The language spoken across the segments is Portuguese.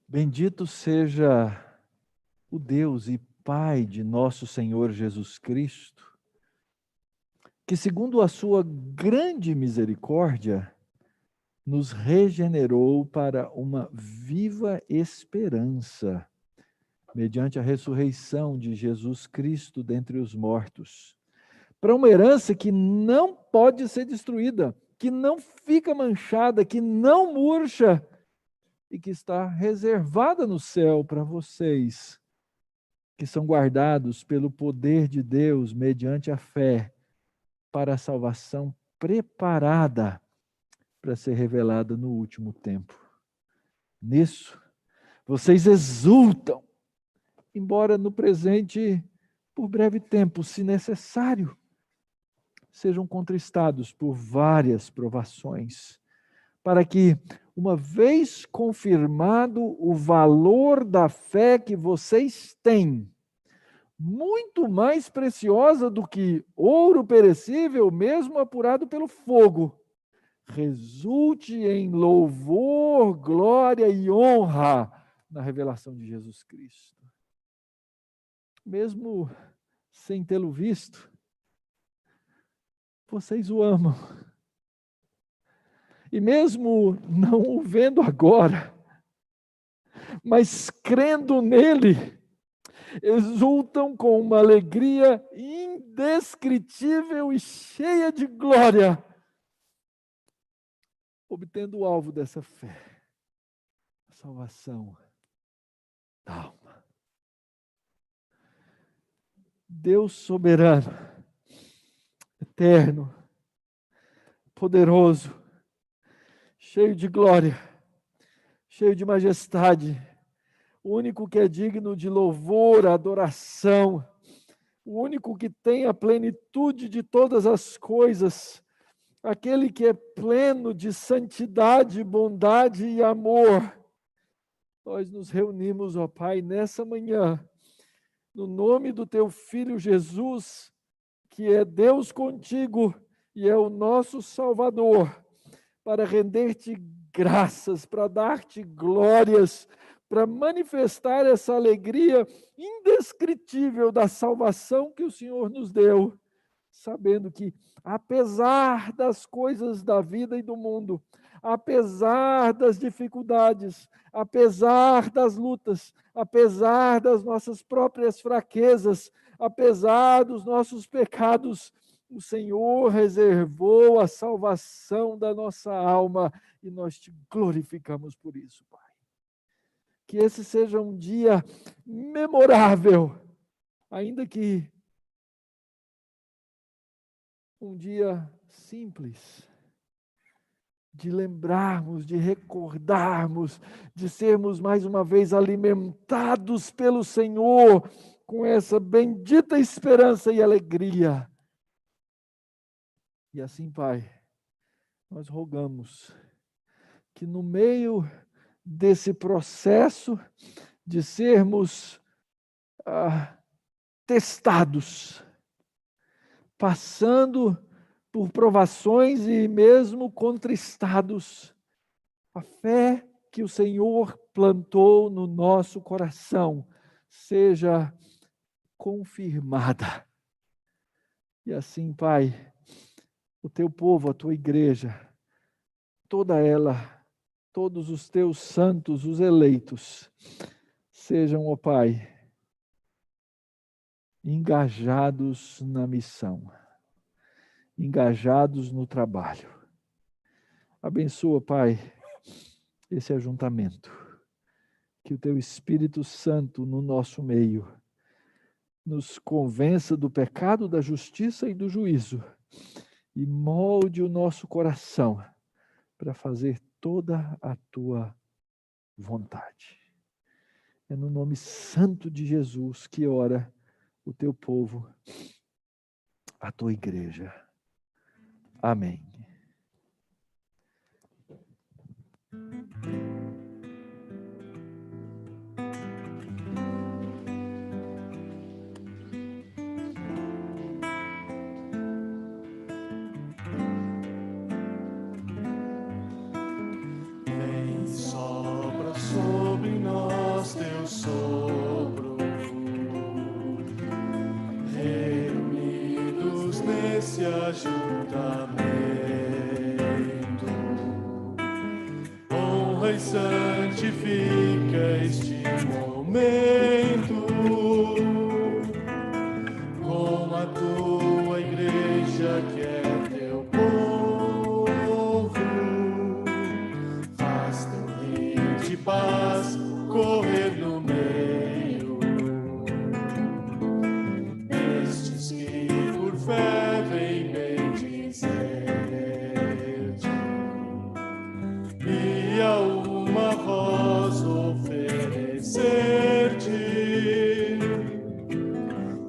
Bendito seja o Deus e Pai de nosso Senhor Jesus Cristo, que, segundo a sua grande misericórdia, nos regenerou para uma viva esperança, mediante a ressurreição de Jesus Cristo dentre os mortos, para uma herança que não pode ser destruída, que não fica manchada, que não murcha e que está reservada no céu para vocês, que são guardados pelo poder de Deus mediante a fé para a salvação preparada para ser revelada no último tempo. Nisso, vocês exultam, embora no presente, por breve tempo, se necessário, sejam contristados por várias provações, para que, uma vez confirmado o valor da fé que vocês têm, muito mais preciosa do que ouro perecível, mesmo apurado pelo fogo, resulte em louvor, glória e honra na revelação de Jesus Cristo. Mesmo sem tê-lo visto, vocês o amam. E mesmo não o vendo agora, mas crendo nele, exultam com uma alegria indescritível e cheia de glória, obtendo o alvo dessa fé, a salvação da alma. Deus soberano, eterno, poderoso, cheio de glória, cheio de majestade, o único que é digno de louvor, adoração, o único que tem a plenitude de todas as coisas, aquele que é pleno de santidade, bondade e amor. Nós nos reunimos, ó Pai, nessa manhã, no nome do Teu Filho Jesus, que é Deus contigo e é o nosso Salvador, para render-te graças, para dar-te glórias, para manifestar essa alegria indescritível da salvação que o Senhor nos deu, sabendo que, apesar das coisas da vida e do mundo, apesar das dificuldades, apesar das lutas, apesar das nossas próprias fraquezas, apesar dos nossos pecados, o Senhor reservou a salvação da nossa alma e nós te glorificamos por isso, Pai. Que esse seja um dia memorável, ainda que um dia simples, de lembrarmos, de recordarmos, de sermos mais uma vez alimentados pelo Senhor com essa bendita esperança e alegria. E assim, Pai, nós rogamos que no meio desse processo de sermos testados, passando por provações e mesmo contristados, a fé que o Senhor plantou no nosso coração seja confirmada. E assim, Pai, o teu povo, a tua igreja, toda ela, todos os teus santos, os eleitos, sejam, ó Pai, engajados na missão, engajados no trabalho. Abençoa, Pai, esse ajuntamento. Que o teu Espírito Santo no nosso meio nos convença do pecado, da justiça e do juízo e molde o nosso coração para fazer toda a tua vontade. É no nome santo de Jesus que ora o teu povo, a tua igreja. Amém. Vem, sopra sobre nós. ajuntamento. Honra e santifica este momento com a tua igreja que é teu povo. Faz teu rio de paz correr no meio destes que por fé vem bendizer-te e a uma voz oferecer-te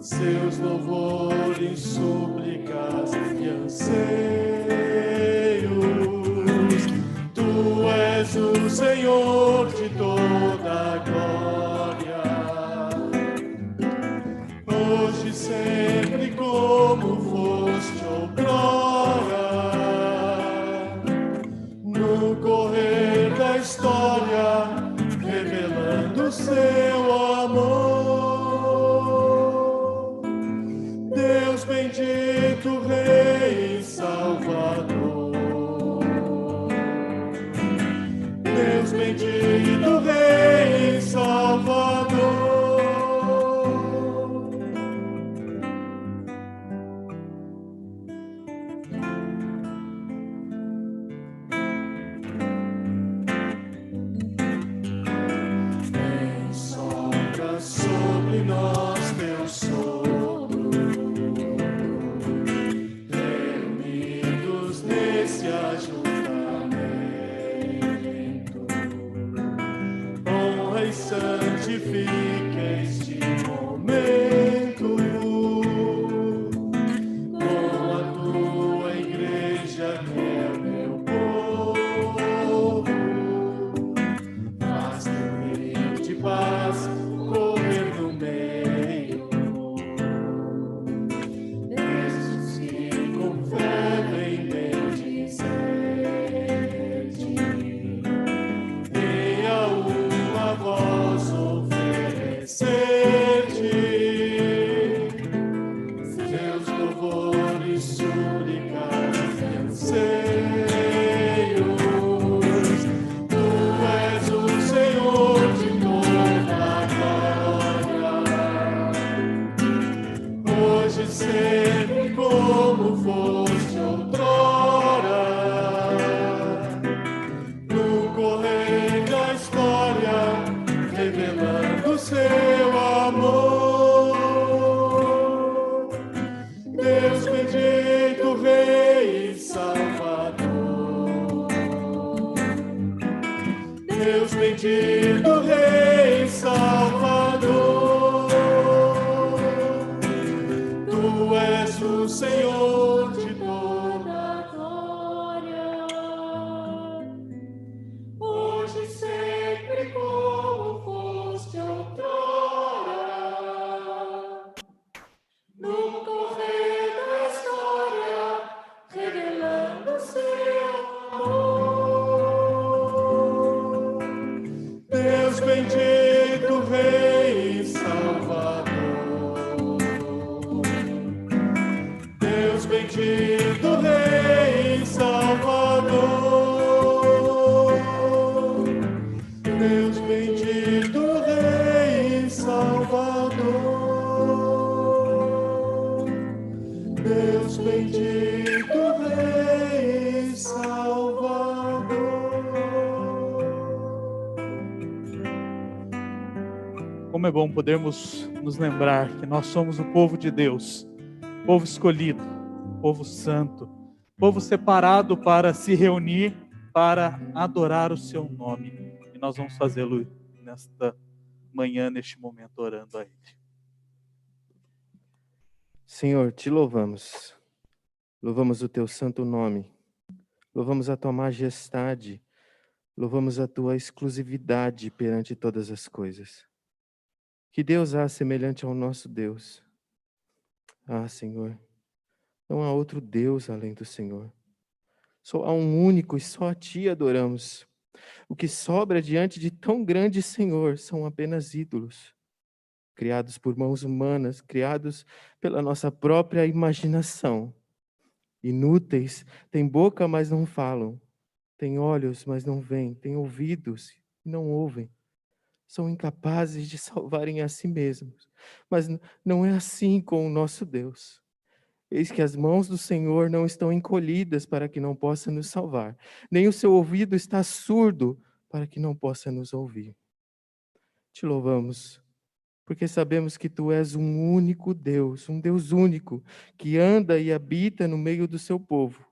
seus louvores, súplicas e anseios. Tu és o Senhor de toda a glória, hoje e sempre como foste outrora, no correr da história, revelando seu amor. Deus bendito, Rei e Salvador. Deus bendito, Rei e Salvador. Vem, sopra sobre nós teu sopro, reunidos nesse ajuntamento. Honra e santifica este momento com a tua igreja que é meu povo. Faz teu rio de paz correr no meio destes que com fé vem bendizer-te e a uma voz oferecer-te seus louvores, súplicas e anseios. Tu és o Senhor de toda a glória, hoje e sempre como foste outrora, no correr da história, revelando seu amor. Deus bendito, Rei e Salvador. Deus bendito, Rei e Salvador. Tu és o Senhor de toda a glória, hoje e sempre como foste outrora, no correr da história, revelando seu amor. Deus bendito, Rei e Salvador. Deus bendito, Rei e Salvador. Deus bendito, Rei e Salvador. Deus bendito, Rei e Salvador. Como é bom podermos nos lembrar que nós somos o povo de Deus, povo escolhido, povo santo, povo separado para se reunir, para adorar o seu nome. E nós vamos fazê-lo nesta manhã, neste momento, orando a Ele. Senhor, te louvamos. Louvamos o teu santo nome. Louvamos a tua majestade. Louvamos a tua exclusividade perante todas as coisas. Que Deus há semelhante ao nosso Deus? Ah, Senhor, não há outro Deus além do Senhor. Só há um único e só a ti adoramos. O que sobra diante de tão grande Senhor são apenas ídolos, criados por mãos humanas, criados pela nossa própria imaginação. Inúteis, têm boca, mas não falam, têm olhos, mas não veem, têm ouvidos e não ouvem. São incapazes de salvarem a si mesmos. Mas não é assim com o nosso Deus. Eis que as mãos do Senhor não estão encolhidas para que não possa nos salvar, nem o seu ouvido está surdo para que não possa nos ouvir. Te louvamos, porque sabemos que tu és um único Deus, um Deus único, que anda e habita no meio do seu povo.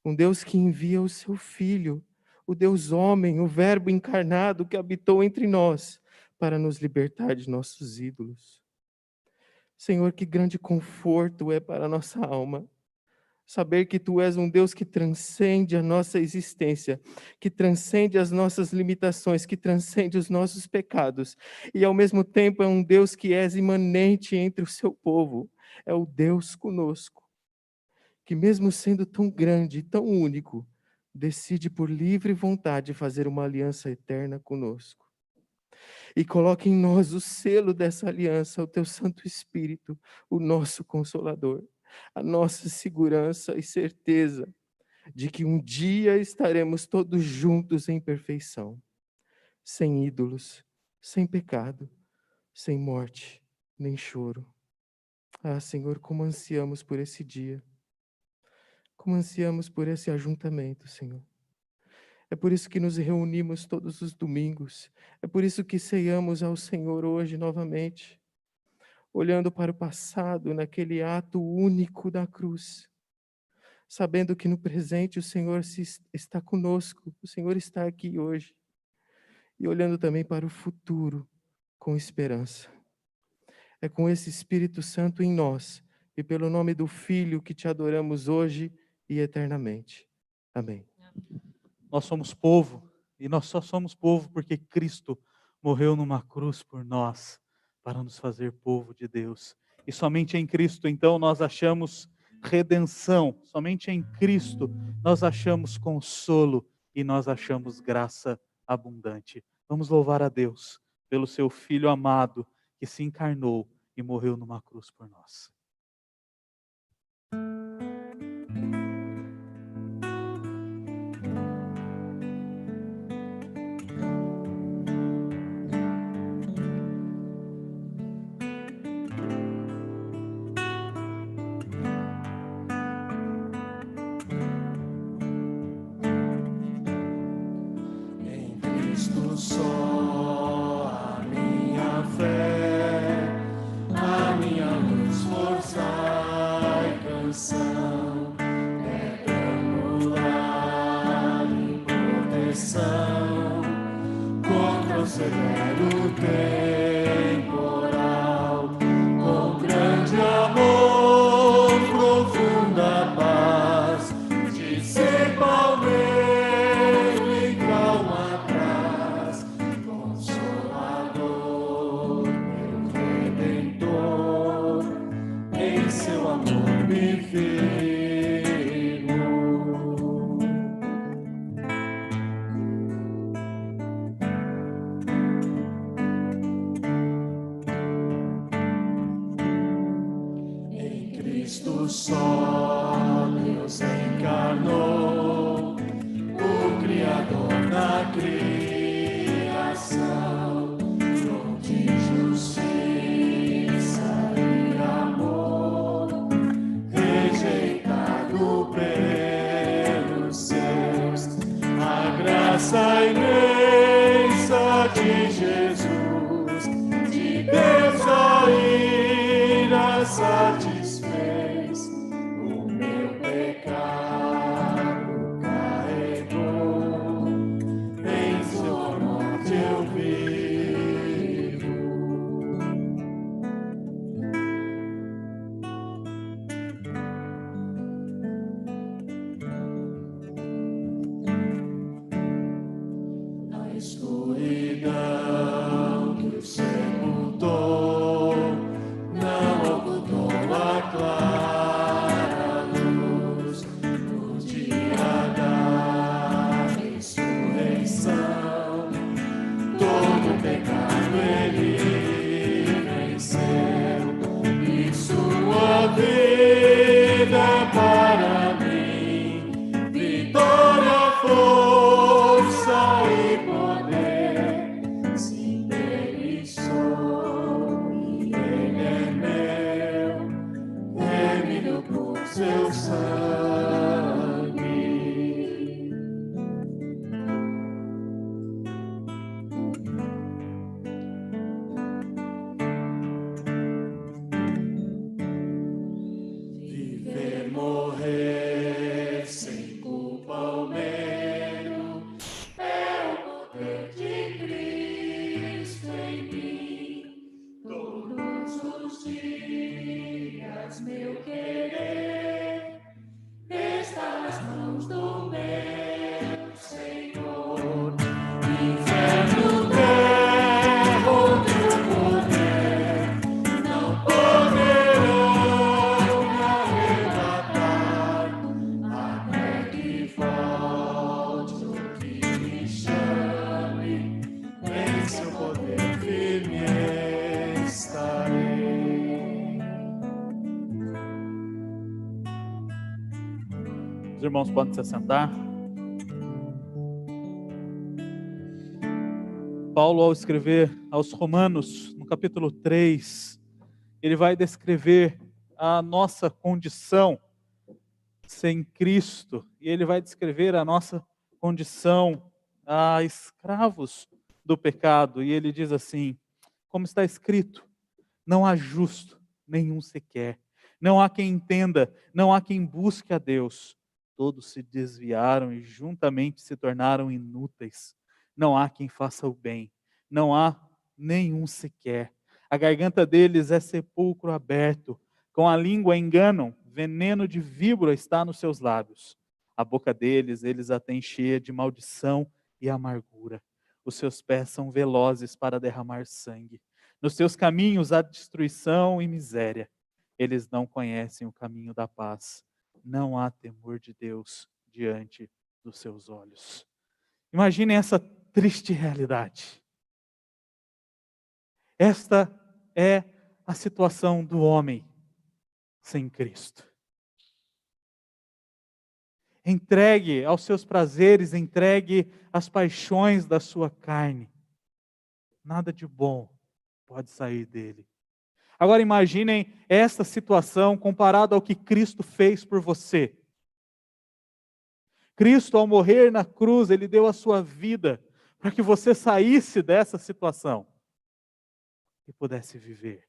Um Deus que envia o seu Filho, o Deus homem, o Verbo encarnado que habitou entre nós, para nos libertar de nossos ídolos. Senhor, que grande conforto é para a nossa alma saber que Tu és um Deus que transcende a nossa existência, que transcende as nossas limitações, que transcende os nossos pecados, e ao mesmo tempo é um Deus que és imanente entre o seu povo, é o Deus conosco, que mesmo sendo tão grande e tão único, decide por livre vontade fazer uma aliança eterna conosco. E coloca em nós o selo dessa aliança, o Teu Santo Espírito, o nosso Consolador, a nossa segurança e certeza de que um dia estaremos todos juntos em perfeição, sem ídolos, sem pecado, sem morte, nem choro. Ah, Senhor, como ansiamos por esse dia, como ansiamos por esse ajuntamento, Senhor. É por isso que nos reunimos todos os domingos, é por isso que ceiamos ao Senhor hoje novamente, olhando para o passado, naquele ato único da cruz, sabendo que no presente o Senhor está conosco, o Senhor está aqui hoje, e olhando também para o futuro com esperança. É com esse Espírito Santo em nós, e pelo nome do Filho que te adoramos hoje e eternamente. Amém. Nós somos povo, e nós só somos povo porque Cristo morreu numa cruz por nós, para nos fazer povo de Deus. E somente em Cristo, então, nós achamos redenção, somente em Cristo nós achamos consolo e nós achamos graça abundante. Vamos louvar a Deus pelo seu Filho amado que se encarnou e morreu numa cruz por nós. Em Cristo só a minha fé, a minha luz, força e canção, é granular e proteção contra o severo temporal, com grande amor, profunda paz, de ser palmeiro e calma atrás, Consolador, meu Redentor, em seu amor me firmo. Em Cristo só Deus encarnou, o Criador na criação, dom de justiça e amor, rejeitado pelos seus, a graça imensa de Jesus, de Deus a ira satisfez, o meu pecado carregou, em sua morte eu vivo. Os irmãos podem se assentar. Paulo, ao escrever aos Romanos, no capítulo 3, ele vai descrever a nossa condição sem Cristo, e ele vai descrever a nossa condição a escravos do pecado, e ele diz assim, como está escrito, não há justo nenhum sequer, não há quem entenda, não há quem busque a Deus, todos se desviaram e juntamente se tornaram inúteis, não há quem faça o bem, não há nenhum sequer, a garganta deles é sepulcro aberto, com a língua enganam, veneno de víbora está nos seus lábios. A boca deles, eles a têm cheia de maldição e amargura. Os seus pés são velozes para derramar sangue. Nos seus caminhos há destruição e miséria. Eles não conhecem o caminho da paz. Não há temor de Deus diante dos seus olhos. Imaginem essa triste realidade. Esta é a situação do homem sem Cristo. Entregue aos seus prazeres, entregue às paixões da sua carne. Nada de bom pode sair dele. Agora imaginem esta situação comparada ao que Cristo fez por você. Cristo, ao morrer na cruz, ele deu a sua vida para que você saísse dessa situação e pudesse viver.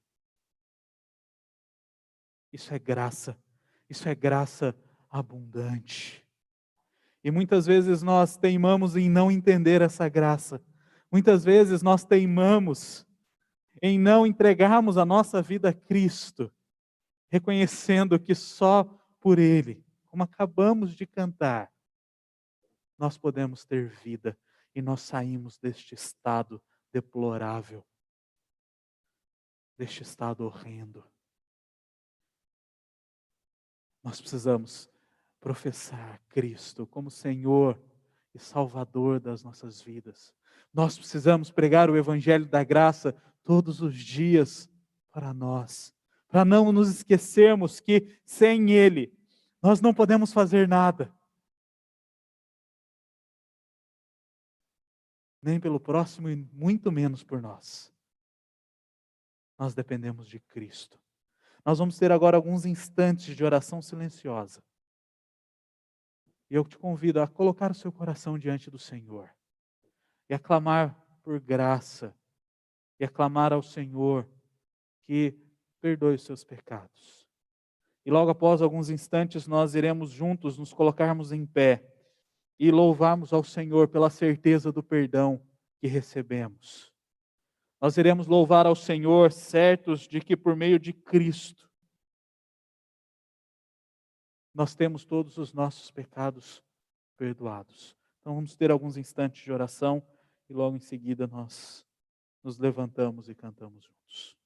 Isso é graça abundante. E muitas vezes nós teimamos em não entender essa graça. Muitas vezes nós teimamos em não entregarmos a nossa vida a Cristo, reconhecendo que só por Ele, como acabamos de cantar, nós podemos ter vida e nós saímos deste estado deplorável, deste estado horrendo. Nós precisamos professar Cristo como Senhor e Salvador das nossas vidas. Nós precisamos pregar o Evangelho da graça todos os dias para nós, para não nos esquecermos que sem Ele nós não podemos fazer nada, nem pelo próximo e muito menos por nós. Nós dependemos de Cristo. Nós vamos ter agora alguns instantes de oração silenciosa. E eu te convido a colocar o seu coração diante do Senhor e a clamar por graça e a clamar ao Senhor que perdoe os seus pecados. E logo após alguns instantes nós iremos juntos nos colocarmos em pé e louvarmos ao Senhor pela certeza do perdão que recebemos. Nós iremos louvar ao Senhor certos de que por meio de Cristo nós temos todos os nossos pecados perdoados. Então vamos ter alguns instantes de oração e logo em seguida nós nos levantamos e cantamos juntos.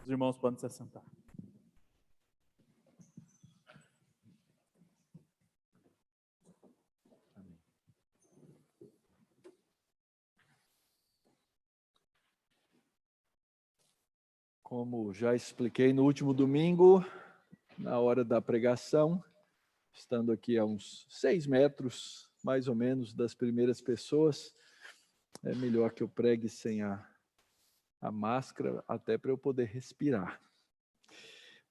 Os irmãos podem se assentar. Como já expliquei no último domingo, na hora da pregação, estando aqui a uns 6 metros, mais ou menos, das primeiras pessoas, é melhor que eu pregue sem a máscara, até para eu poder respirar.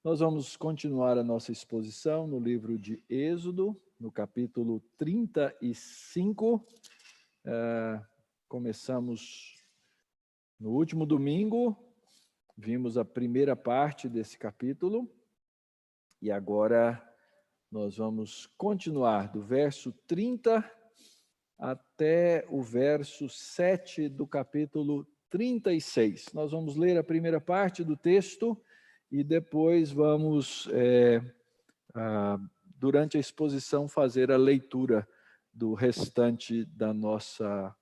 Nós vamos continuar a nossa exposição no livro de Êxodo, no capítulo 35. Começamos no último domingo, vimos a primeira parte desse capítulo, e agora nós vamos continuar do verso 30 até o verso 7 do capítulo 36. Nós vamos ler a primeira parte do texto e depois vamos, durante a exposição, fazer a leitura do restante da nossa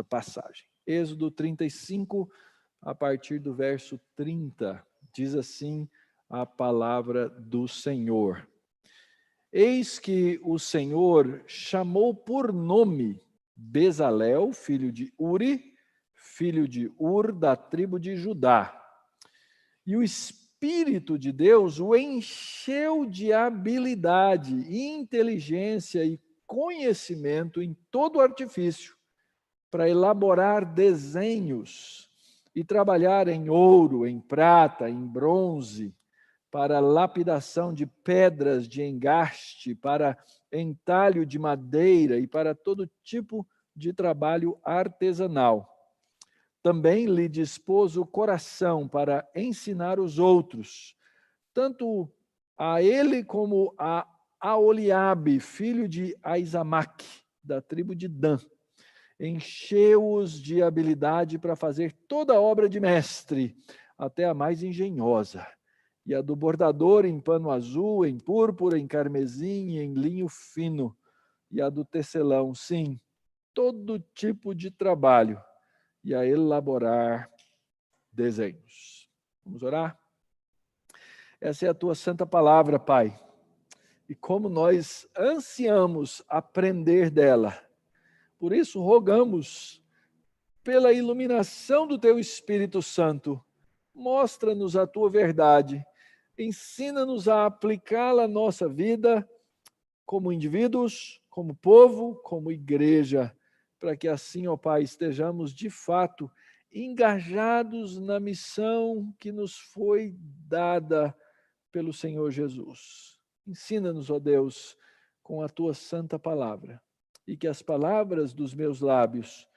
passagem. Êxodo 35, a partir do verso 30, diz assim a palavra do Senhor. Eis que o Senhor chamou por nome Bezalel, filho de Uri, filho de Ur, da tribo de Judá. E o Espírito de Deus o encheu de habilidade, inteligência e conhecimento em todo artifício, para elaborar desenhos e trabalhar em ouro, em prata, em bronze, para lapidação de pedras de engaste, para entalho de madeira e para todo tipo de trabalho artesanal. Também lhe dispôs o coração para ensinar os outros, tanto a ele como a Aholiabe, filho de Aizamaque, da tribo de Dan. Encheu-os de habilidade para fazer toda a obra de mestre, até a mais engenhosa, e a do bordador em pano azul, em púrpura, em carmesim e em linho fino, e a do tecelão, sim, todo tipo de trabalho, e a elaborar desenhos. Vamos orar? Essa é a tua santa palavra, Pai, e como nós ansiamos aprender dela, por isso rogamos pela iluminação do teu Espírito Santo, mostra-nos a tua verdade, ensina-nos a aplicá-la à nossa vida como indivíduos, como povo, como igreja, para que assim, ó Pai, estejamos de fato engajados na missão que nos foi dada pelo Senhor Jesus. Ensina-nos, ó Deus, com a tua santa palavra, e que as palavras dos meus lábios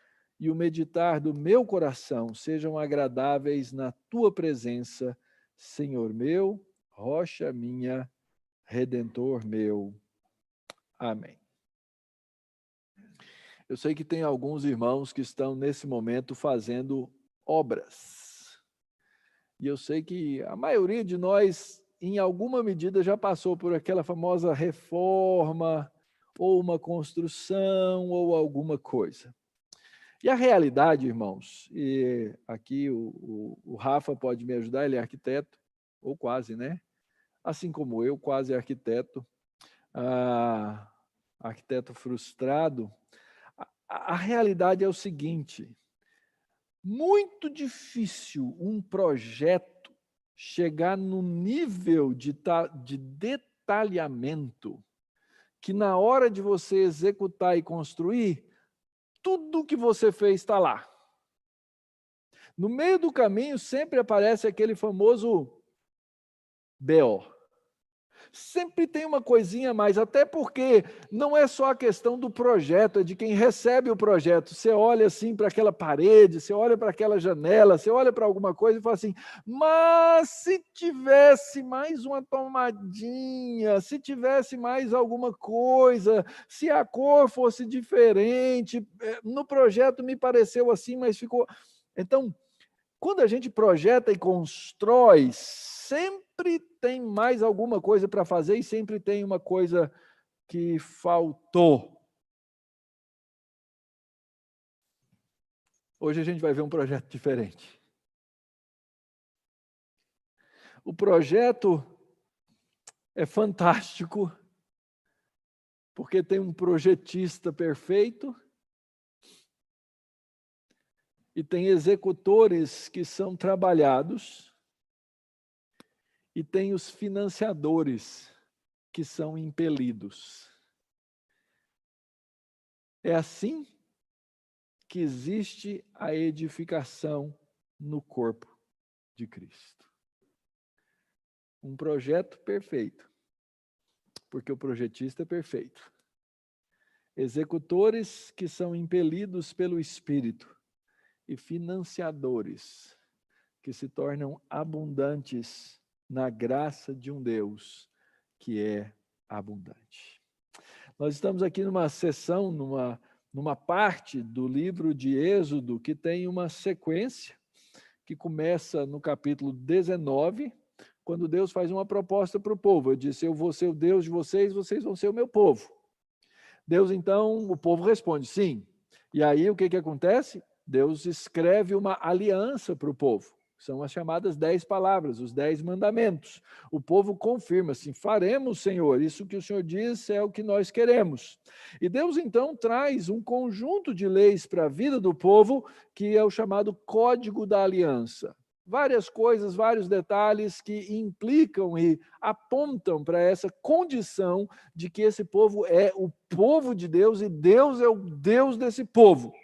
e o meditar do meu coração sejam agradáveis na tua presença, Senhor meu, rocha minha, redentor meu. Amém. Eu sei que tem alguns irmãos que estão nesse momento fazendo obras. E eu sei que a maioria de nós, em alguma medida, já passou por aquela famosa reforma, ou uma construção, ou alguma coisa. E a realidade, irmãos, e aqui o Rafa pode me ajudar, ele é arquiteto, ou quase, né? Assim como eu, quase arquiteto, arquiteto frustrado. A realidade é o seguinte: muito difícil um projeto chegar no nível de detalhamento que na hora de você executar e construir, tudo que você fez está lá. No meio do caminho sempre aparece aquele famoso BO. Sempre tem uma coisinha a mais, até porque não é só a questão do projeto, é de quem recebe o projeto. Você olha assim para aquela parede, você olha para aquela janela, você olha para alguma coisa e fala assim, mas se tivesse mais uma tomadinha, se tivesse mais alguma coisa, se a cor fosse diferente, no projeto me pareceu assim, mas ficou... Então, quando a gente projeta e constrói, sempre tem mais alguma coisa para fazer e sempre tem uma coisa que faltou. Hoje a gente vai ver um projeto diferente. O projeto é fantástico, porque tem um projetista perfeito e tem executores que são trabalhados e tem os financiadores que são impelidos. É assim que existe a edificação no corpo de Cristo. Um projeto perfeito, porque o projetista é perfeito. Executores que são impelidos pelo Espírito e financiadores que se tornam abundantes na graça de um Deus que é abundante. Nós estamos aqui numa sessão, numa parte do livro de Êxodo que tem uma sequência que começa no capítulo 19, quando Deus faz uma proposta para o povo. Ele disse: eu vou ser o Deus de vocês, vocês vão ser o meu povo. Deus, então, o povo responde sim. E aí o que acontece? Deus escreve uma aliança para o povo. São as chamadas 10 palavras, os 10 mandamentos. O povo confirma assim: faremos, Senhor, isso que o Senhor diz é o que nós queremos. E Deus então traz um conjunto de leis para a vida do povo, que é o chamado Código da Aliança. Várias coisas, vários detalhes que implicam e apontam para essa condição de que esse povo é o povo de Deus e Deus é o Deus desse povo.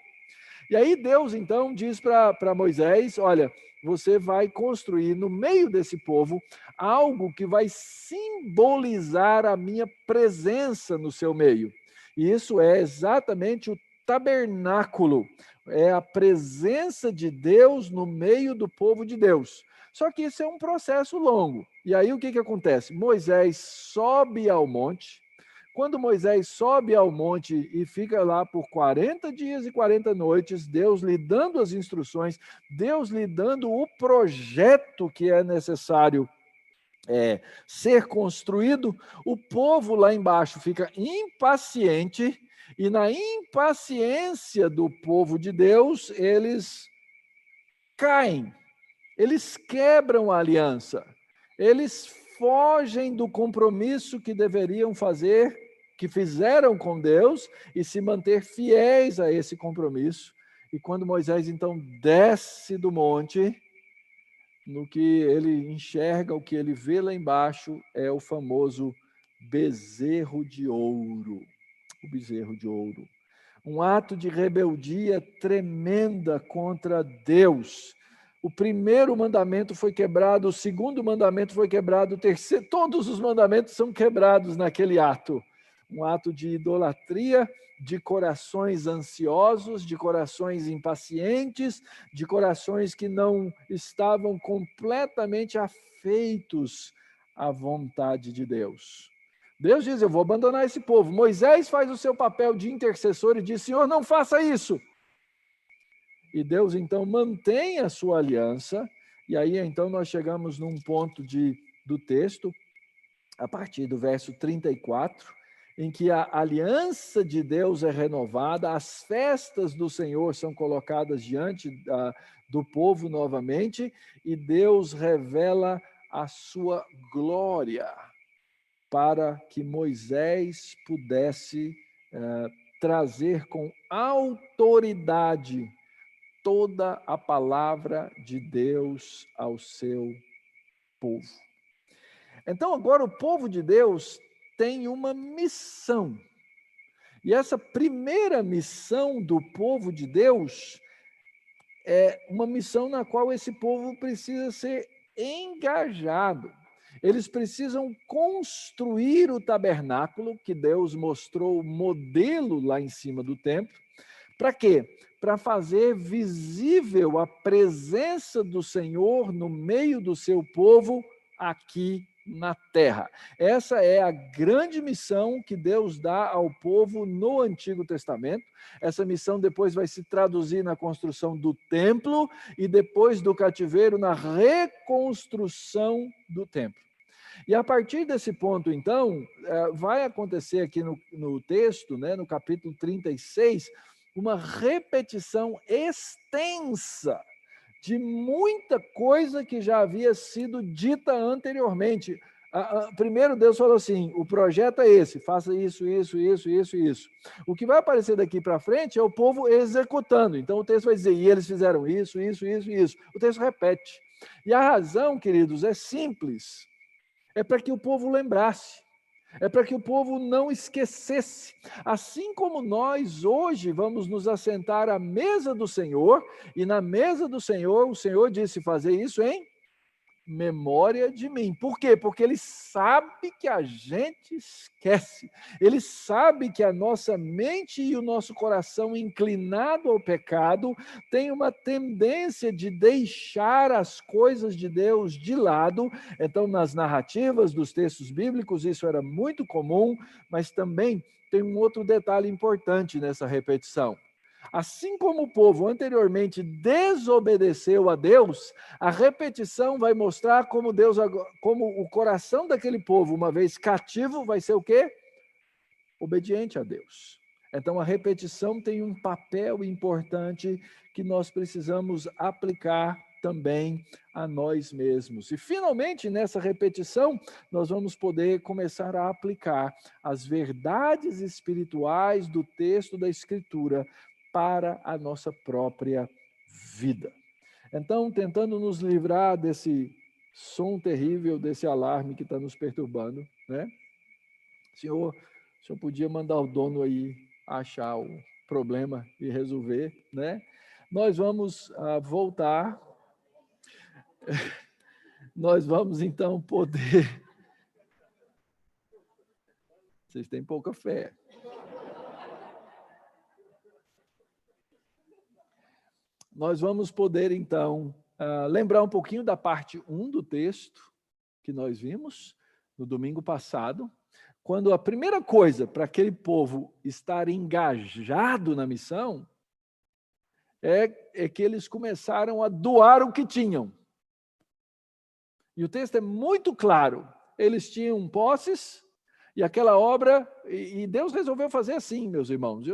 E aí Deus então diz para Moisés: olha, você vai construir no meio desse povo algo que vai simbolizar a minha presença no seu meio. E isso é exatamente o tabernáculo, é a presença de Deus no meio do povo de Deus. Só que isso é um processo longo. E aí o que acontece? Moisés sobe ao monte. Quando Moisés sobe ao monte e fica lá por 40 dias e 40 noites, Deus lhe dando as instruções, Deus lhe dando o projeto que é necessário ser construído, o povo lá embaixo fica impaciente, e na impaciência do povo de Deus, eles caem, eles quebram a aliança, eles fogem do compromisso que deveriam fazer, que fizeram com Deus, e se manter fiéis a esse compromisso. E quando Moisés então desce do monte, no que ele enxerga, o que ele vê lá embaixo é o famoso bezerro de ouro. O bezerro de ouro. Um ato de rebeldia tremenda contra Deus. O primeiro mandamento foi quebrado, o segundo mandamento foi quebrado, o terceiro, todos os mandamentos são quebrados naquele ato. Um ato de idolatria, de corações ansiosos, de corações impacientes, de corações que não estavam completamente afeitos à vontade de Deus. Deus diz: eu vou abandonar esse povo. Moisés faz o seu papel de intercessor e diz: Senhor, não faça isso. E Deus então mantém a sua aliança, e aí então nós chegamos num ponto do texto, a partir do verso 34, em que a aliança de Deus é renovada, as festas do Senhor são colocadas diante do povo novamente, e Deus revela a sua glória, para que Moisés pudesse trazer com autoridade toda a palavra de Deus ao seu povo. Então, agora o povo de Deus tem uma missão. E essa primeira missão do povo de Deus é uma missão na qual esse povo precisa ser engajado. Eles precisam construir o tabernáculo, que Deus mostrou o modelo lá em cima do templo. Para quê? Para fazer visível a presença do Senhor no meio do seu povo aqui na terra. Essa é a grande missão que Deus dá ao povo no Antigo Testamento. Essa missão depois vai se traduzir na construção do templo e depois do cativeiro na reconstrução do templo. E a partir desse ponto, então, vai acontecer aqui no texto, né, no capítulo 36, uma repetição extensa de muita coisa que já havia sido dita anteriormente. Primeiro Deus falou assim, o projeto é esse, faça isso, isso, isso, isso, isso. O que vai aparecer daqui para frente é o povo executando. Então o texto vai dizer, e eles fizeram isso, isso, isso, isso. O texto repete. E a razão, queridos, é simples. É para que o povo lembrasse. É para que o povo não esquecesse. Assim como nós hoje vamos nos assentar à mesa do Senhor, e na mesa do Senhor, o Senhor disse fazer isso em memória de mim. Por quê? Porque ele sabe que a gente esquece. Ele sabe que a nossa mente e o nosso coração inclinado ao pecado tem uma tendência de deixar as coisas de Deus de lado. Então, nas narrativas dos textos bíblicos, isso era muito comum, mas também tem um outro detalhe importante nessa repetição. Assim como o povo anteriormente desobedeceu a Deus, a repetição vai mostrar como como o coração daquele povo, uma vez cativo, vai ser o quê? Obediente a Deus. Então a repetição tem um papel importante que nós precisamos aplicar também a nós mesmos. E finalmente, nessa repetição, nós vamos poder começar a aplicar as verdades espirituais do texto da Escritura para a nossa própria vida. Então, tentando nos livrar desse som terrível, desse alarme que está nos perturbando, né? O senhor podia mandar o dono aí achar o problema e resolver, né? Nós vamos voltar, nós vamos então poder... Vocês têm pouca fé. Nós vamos poder, então, lembrar um pouquinho da parte 1 do texto que nós vimos no domingo passado, quando a primeira coisa para aquele povo estar engajado na missão é que eles começaram a doar o que tinham. E o texto é muito claro. Eles tinham posses e aquela obra, e Deus resolveu fazer assim, meus irmãos.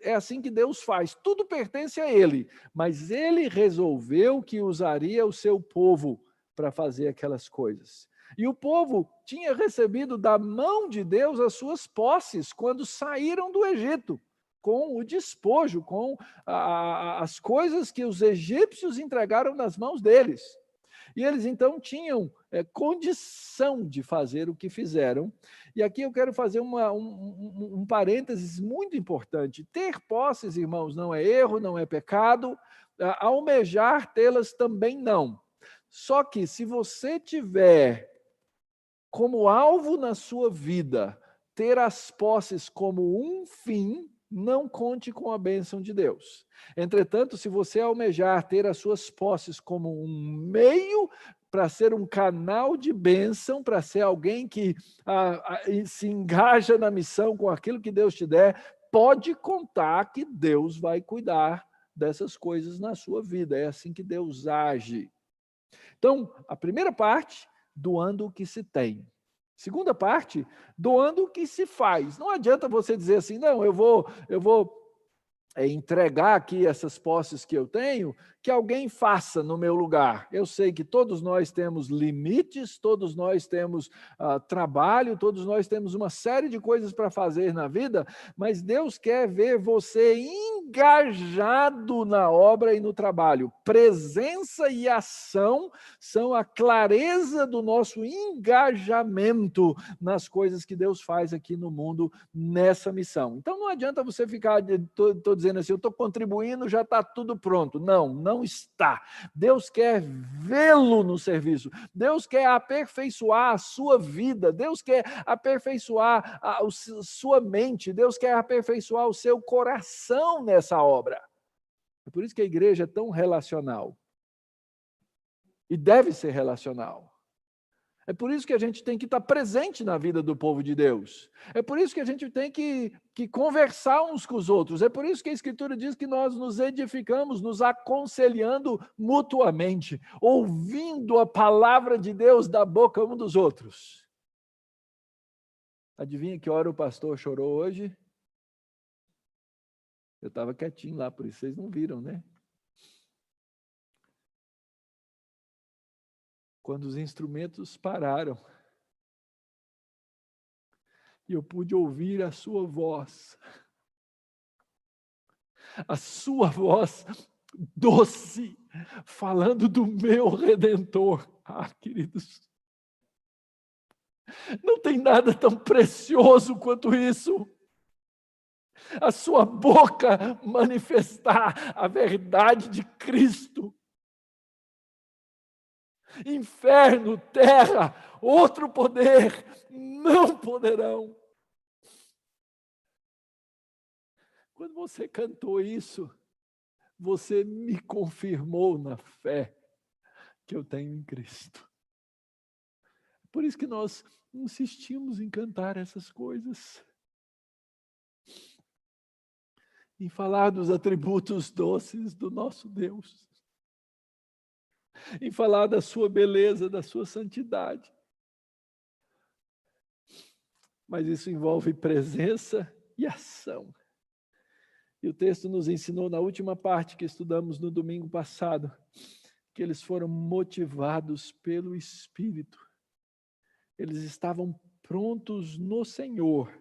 É assim que Deus faz. Tudo pertence a Ele, mas Ele resolveu que usaria o seu povo para fazer aquelas coisas. E o povo tinha recebido da mão de Deus as suas posses quando saíram do Egito, com o despojo, com as coisas que os egípcios entregaram nas mãos deles. E eles então tinham condição de fazer o que fizeram. E aqui eu quero fazer um parênteses muito importante. Ter posses, irmãos, não é erro, não é pecado. Almejar tê-las também não. Só que se você tiver como alvo na sua vida ter as posses como um fim, não conte com a bênção de Deus. Entretanto, se você almejar ter as suas posses como um meio para ser um canal de bênção, para ser alguém que se engaja na missão com aquilo que Deus te der, pode contar que Deus vai cuidar dessas coisas na sua vida. É assim que Deus age. Então, a primeira parte, doando o que se tem. Segunda parte, doando o que se faz. Não adianta você dizer assim, não, eu vou entregar aqui essas posses que eu tenho, que alguém faça no meu lugar. Eu sei que todos nós temos limites, todos nós temos trabalho, todos nós temos uma série de coisas para fazer na vida, mas Deus quer ver você engajado na obra e no trabalho. Presença e ação são a clareza do nosso engajamento nas coisas que Deus faz aqui no mundo, nessa missão. Então não adianta você ficar, estou dizendo assim, eu estou contribuindo, já está tudo pronto. Não está. Deus quer vê-lo no serviço. Deus quer aperfeiçoar a sua vida. Deus quer aperfeiçoar a sua mente. Deus quer aperfeiçoar o seu coração nessa obra. É por isso que a igreja é tão relacional. E deve ser relacional. É por isso que a gente tem que estar presente na vida do povo de Deus. É por isso que a gente tem que conversar uns com os outros. É por isso que a Escritura diz que nós nos edificamos, nos aconselhando mutuamente, ouvindo a palavra de Deus da boca um dos outros. Adivinha que hora o pastor chorou hoje? Eu estava quietinho lá, por isso vocês não viram, né? quando os instrumentos pararam, e eu pude ouvir a sua voz doce, falando do meu Redentor. Ah, queridos, não tem nada tão precioso quanto isso. A sua boca manifestar a verdade de Cristo. Inferno, terra, outro poder não poderão. Quando você cantou isso, você me confirmou na fé que eu tenho em Cristo. Por isso que nós insistimos em cantar essas coisas. Em falar dos atributos doces do nosso Deus. Em falar da sua beleza, da sua santidade. Mas isso envolve presença e ação. E o texto nos ensinou na última parte que estudamos no domingo passado, que eles foram motivados pelo Espírito. Eles estavam prontos no Senhor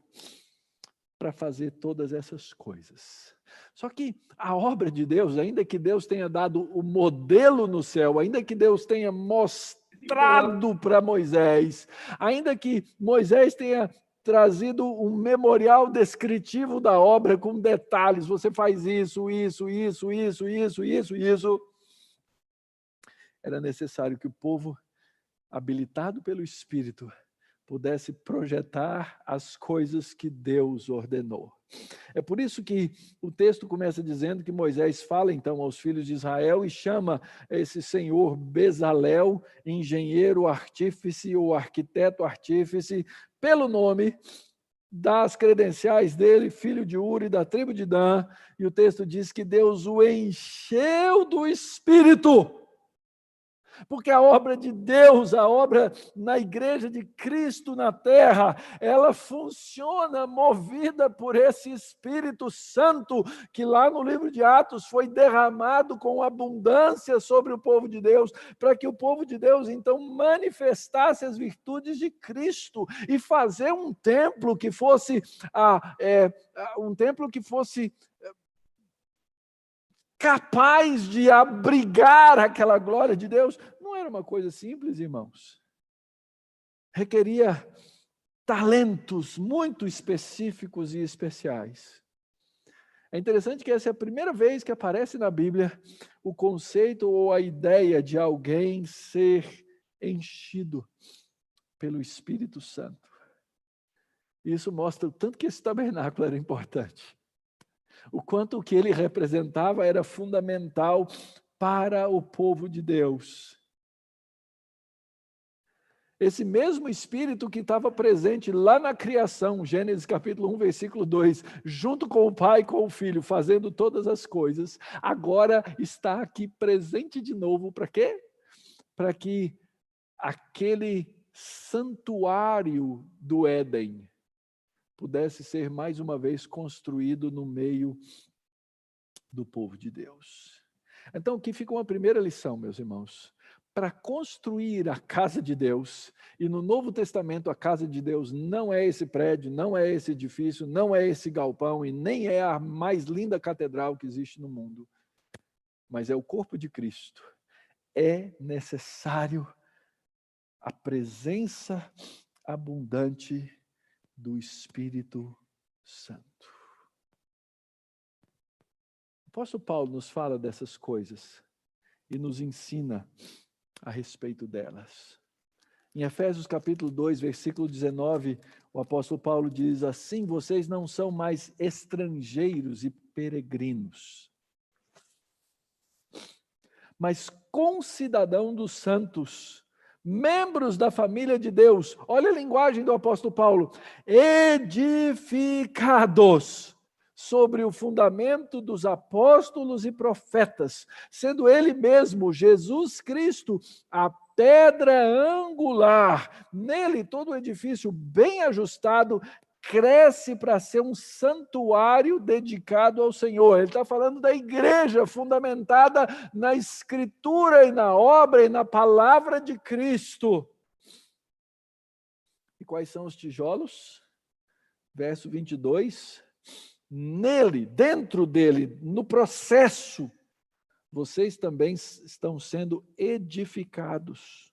para fazer todas essas coisas. Só que a obra de Deus, ainda que Deus tenha dado o modelo no céu, ainda que Deus tenha mostrado para Moisés, ainda que Moisés tenha trazido um memorial descritivo da obra com detalhes, você faz isso, era necessário que o povo, habilitado pelo Espírito, pudesse projetar as coisas que Deus ordenou. É por isso que o texto começa dizendo que Moisés fala então aos filhos de Israel e chama esse senhor Bezalel, engenheiro artífice ou arquiteto artífice, pelo nome, dá as credenciais dele, filho de Uri, da tribo de Dan, e o texto diz que Deus o encheu do Espírito. Porque a obra de Deus, a obra na igreja de Cristo na terra, ela funciona movida por esse Espírito Santo que lá no livro de Atos foi derramado com abundância sobre o povo de Deus, para que o povo de Deus então manifestasse as virtudes de Cristo e fazer um templo que fosse capaz de abrigar aquela glória de Deus. Não era uma coisa simples, irmãos. Requeria talentos muito específicos e especiais. É interessante que essa é a primeira vez que aparece na Bíblia o conceito ou a ideia de alguém ser enchido pelo Espírito Santo. Isso mostra o tanto que esse tabernáculo era importante. O quanto o que ele representava era fundamental para o povo de Deus. Esse mesmo Espírito que estava presente lá na criação, Gênesis capítulo 1, versículo 2, junto com o Pai e com o Filho, fazendo todas as coisas, agora está aqui presente de novo, para quê? Para que aquele santuário do Éden pudesse ser mais uma vez construído no meio do povo de Deus. Então, aqui fica uma primeira lição, meus irmãos. Para construir a casa de Deus, e no Novo Testamento a casa de Deus não é esse prédio, não é esse edifício, não é esse galpão e nem é a mais linda catedral que existe no mundo, mas é o corpo de Cristo. É necessário a presença abundante do Espírito Santo. O apóstolo Paulo nos fala dessas coisas e nos ensina a respeito delas. Em Efésios capítulo 2, versículo 19, o apóstolo Paulo diz assim: vocês não são mais estrangeiros e peregrinos, mas concidadãos dos santos, membros da família de Deus. Olha a linguagem do apóstolo Paulo. Edificados sobre o fundamento dos apóstolos e profetas, sendo ele mesmo, Jesus Cristo, a pedra angular. Nele todo o edifício bem ajustado cresce para ser um santuário dedicado ao Senhor. Ele está falando da igreja fundamentada na Escritura e na obra e na palavra de Cristo. E quais são os tijolos? Verso 22. Nele, dentro dele, no processo, vocês também estão sendo edificados,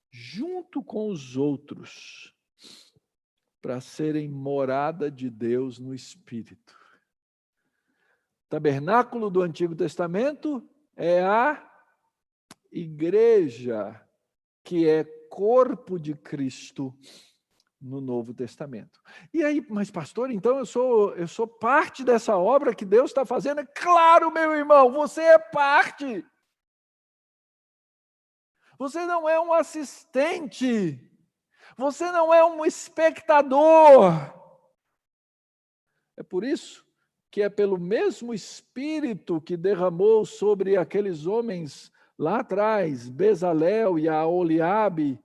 junto com os outros, para serem morada de Deus no Espírito. O tabernáculo do Antigo Testamento é a igreja, que é corpo de Cristo no Novo Testamento. E aí, mas pastor, então eu sou parte dessa obra que Deus está fazendo? É claro, meu irmão, você é parte. Você não é um assistente. Você não é um espectador. É por isso que é pelo mesmo Espírito que derramou sobre aqueles homens lá atrás, Bezalel e Aholiabe,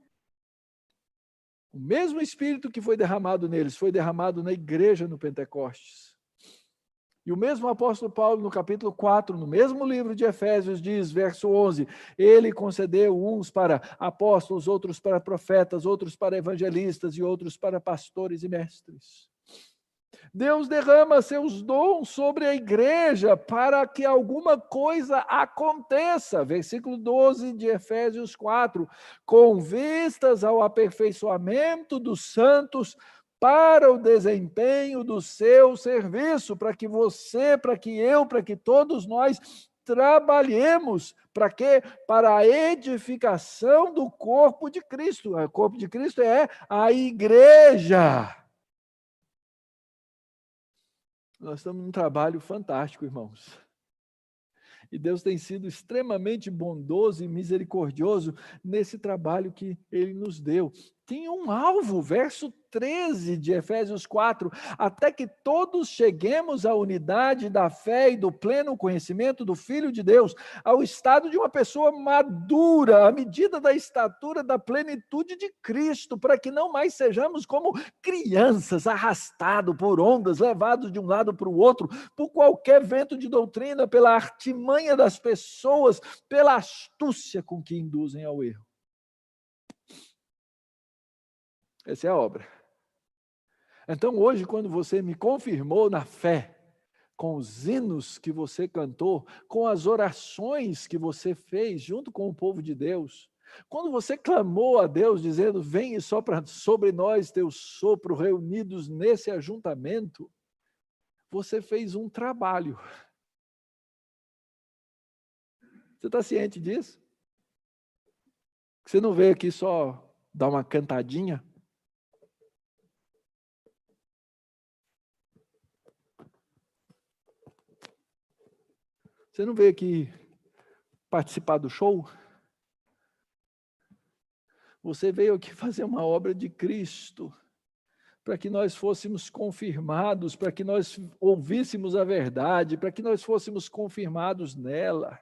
o mesmo Espírito que foi derramado neles, foi derramado na igreja no Pentecostes. E o mesmo apóstolo Paulo, no capítulo 4, no mesmo livro de Efésios, diz, verso 11, ele concedeu uns para apóstolos, outros para profetas, outros para evangelistas e outros para pastores e mestres. Deus derrama seus dons sobre a igreja para que alguma coisa aconteça. Versículo 12 de Efésios 4. Com vistas ao aperfeiçoamento dos santos para o desempenho do seu serviço, para que você, para que eu, para que todos nós trabalhemos. Para quê? Para a edificação do corpo de Cristo. O corpo de Cristo é a igreja. Nós estamos num trabalho fantástico, irmãos. E Deus tem sido extremamente bondoso e misericordioso nesse trabalho que Ele nos deu. Tem um alvo, verso 13 de Efésios 4, até que todos cheguemos à unidade da fé e do pleno conhecimento do Filho de Deus, ao estado de uma pessoa madura, à medida da estatura da plenitude de Cristo, para que não mais sejamos como crianças, arrastados por ondas, levados de um lado para o outro, por qualquer vento de doutrina, pela artimanha das pessoas, pela astúcia com que induzem ao erro. Essa é a obra. Então, hoje, quando você me confirmou na fé, com os hinos que você cantou, com as orações que você fez junto com o povo de Deus, quando você clamou a Deus, dizendo, vem e sopra sobre nós teu sopro, reunidos nesse ajuntamento, você fez um trabalho. Você está ciente disso? Você não veio aqui só dar uma cantadinha? Você não veio aqui participar do show? Você veio aqui fazer uma obra de Cristo, para que nós fôssemos confirmados, para que nós ouvíssemos a verdade, para que nós fôssemos confirmados nela.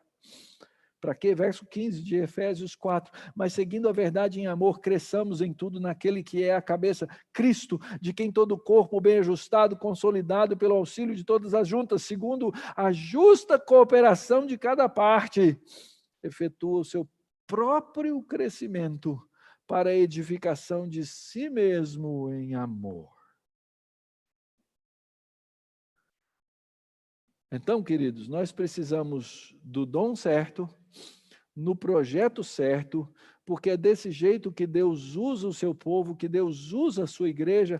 Para quê? Verso 15 de Efésios 4. Mas seguindo a verdade em amor, cresçamos em tudo naquele que é a cabeça, Cristo, de quem todo o corpo bem ajustado, consolidado pelo auxílio de todas as juntas, segundo a justa cooperação de cada parte, efetua o seu próprio crescimento para a edificação de si mesmo em amor. Então, queridos, nós precisamos do dom certo, no projeto certo, porque é desse jeito que Deus usa o seu povo, que Deus usa a sua igreja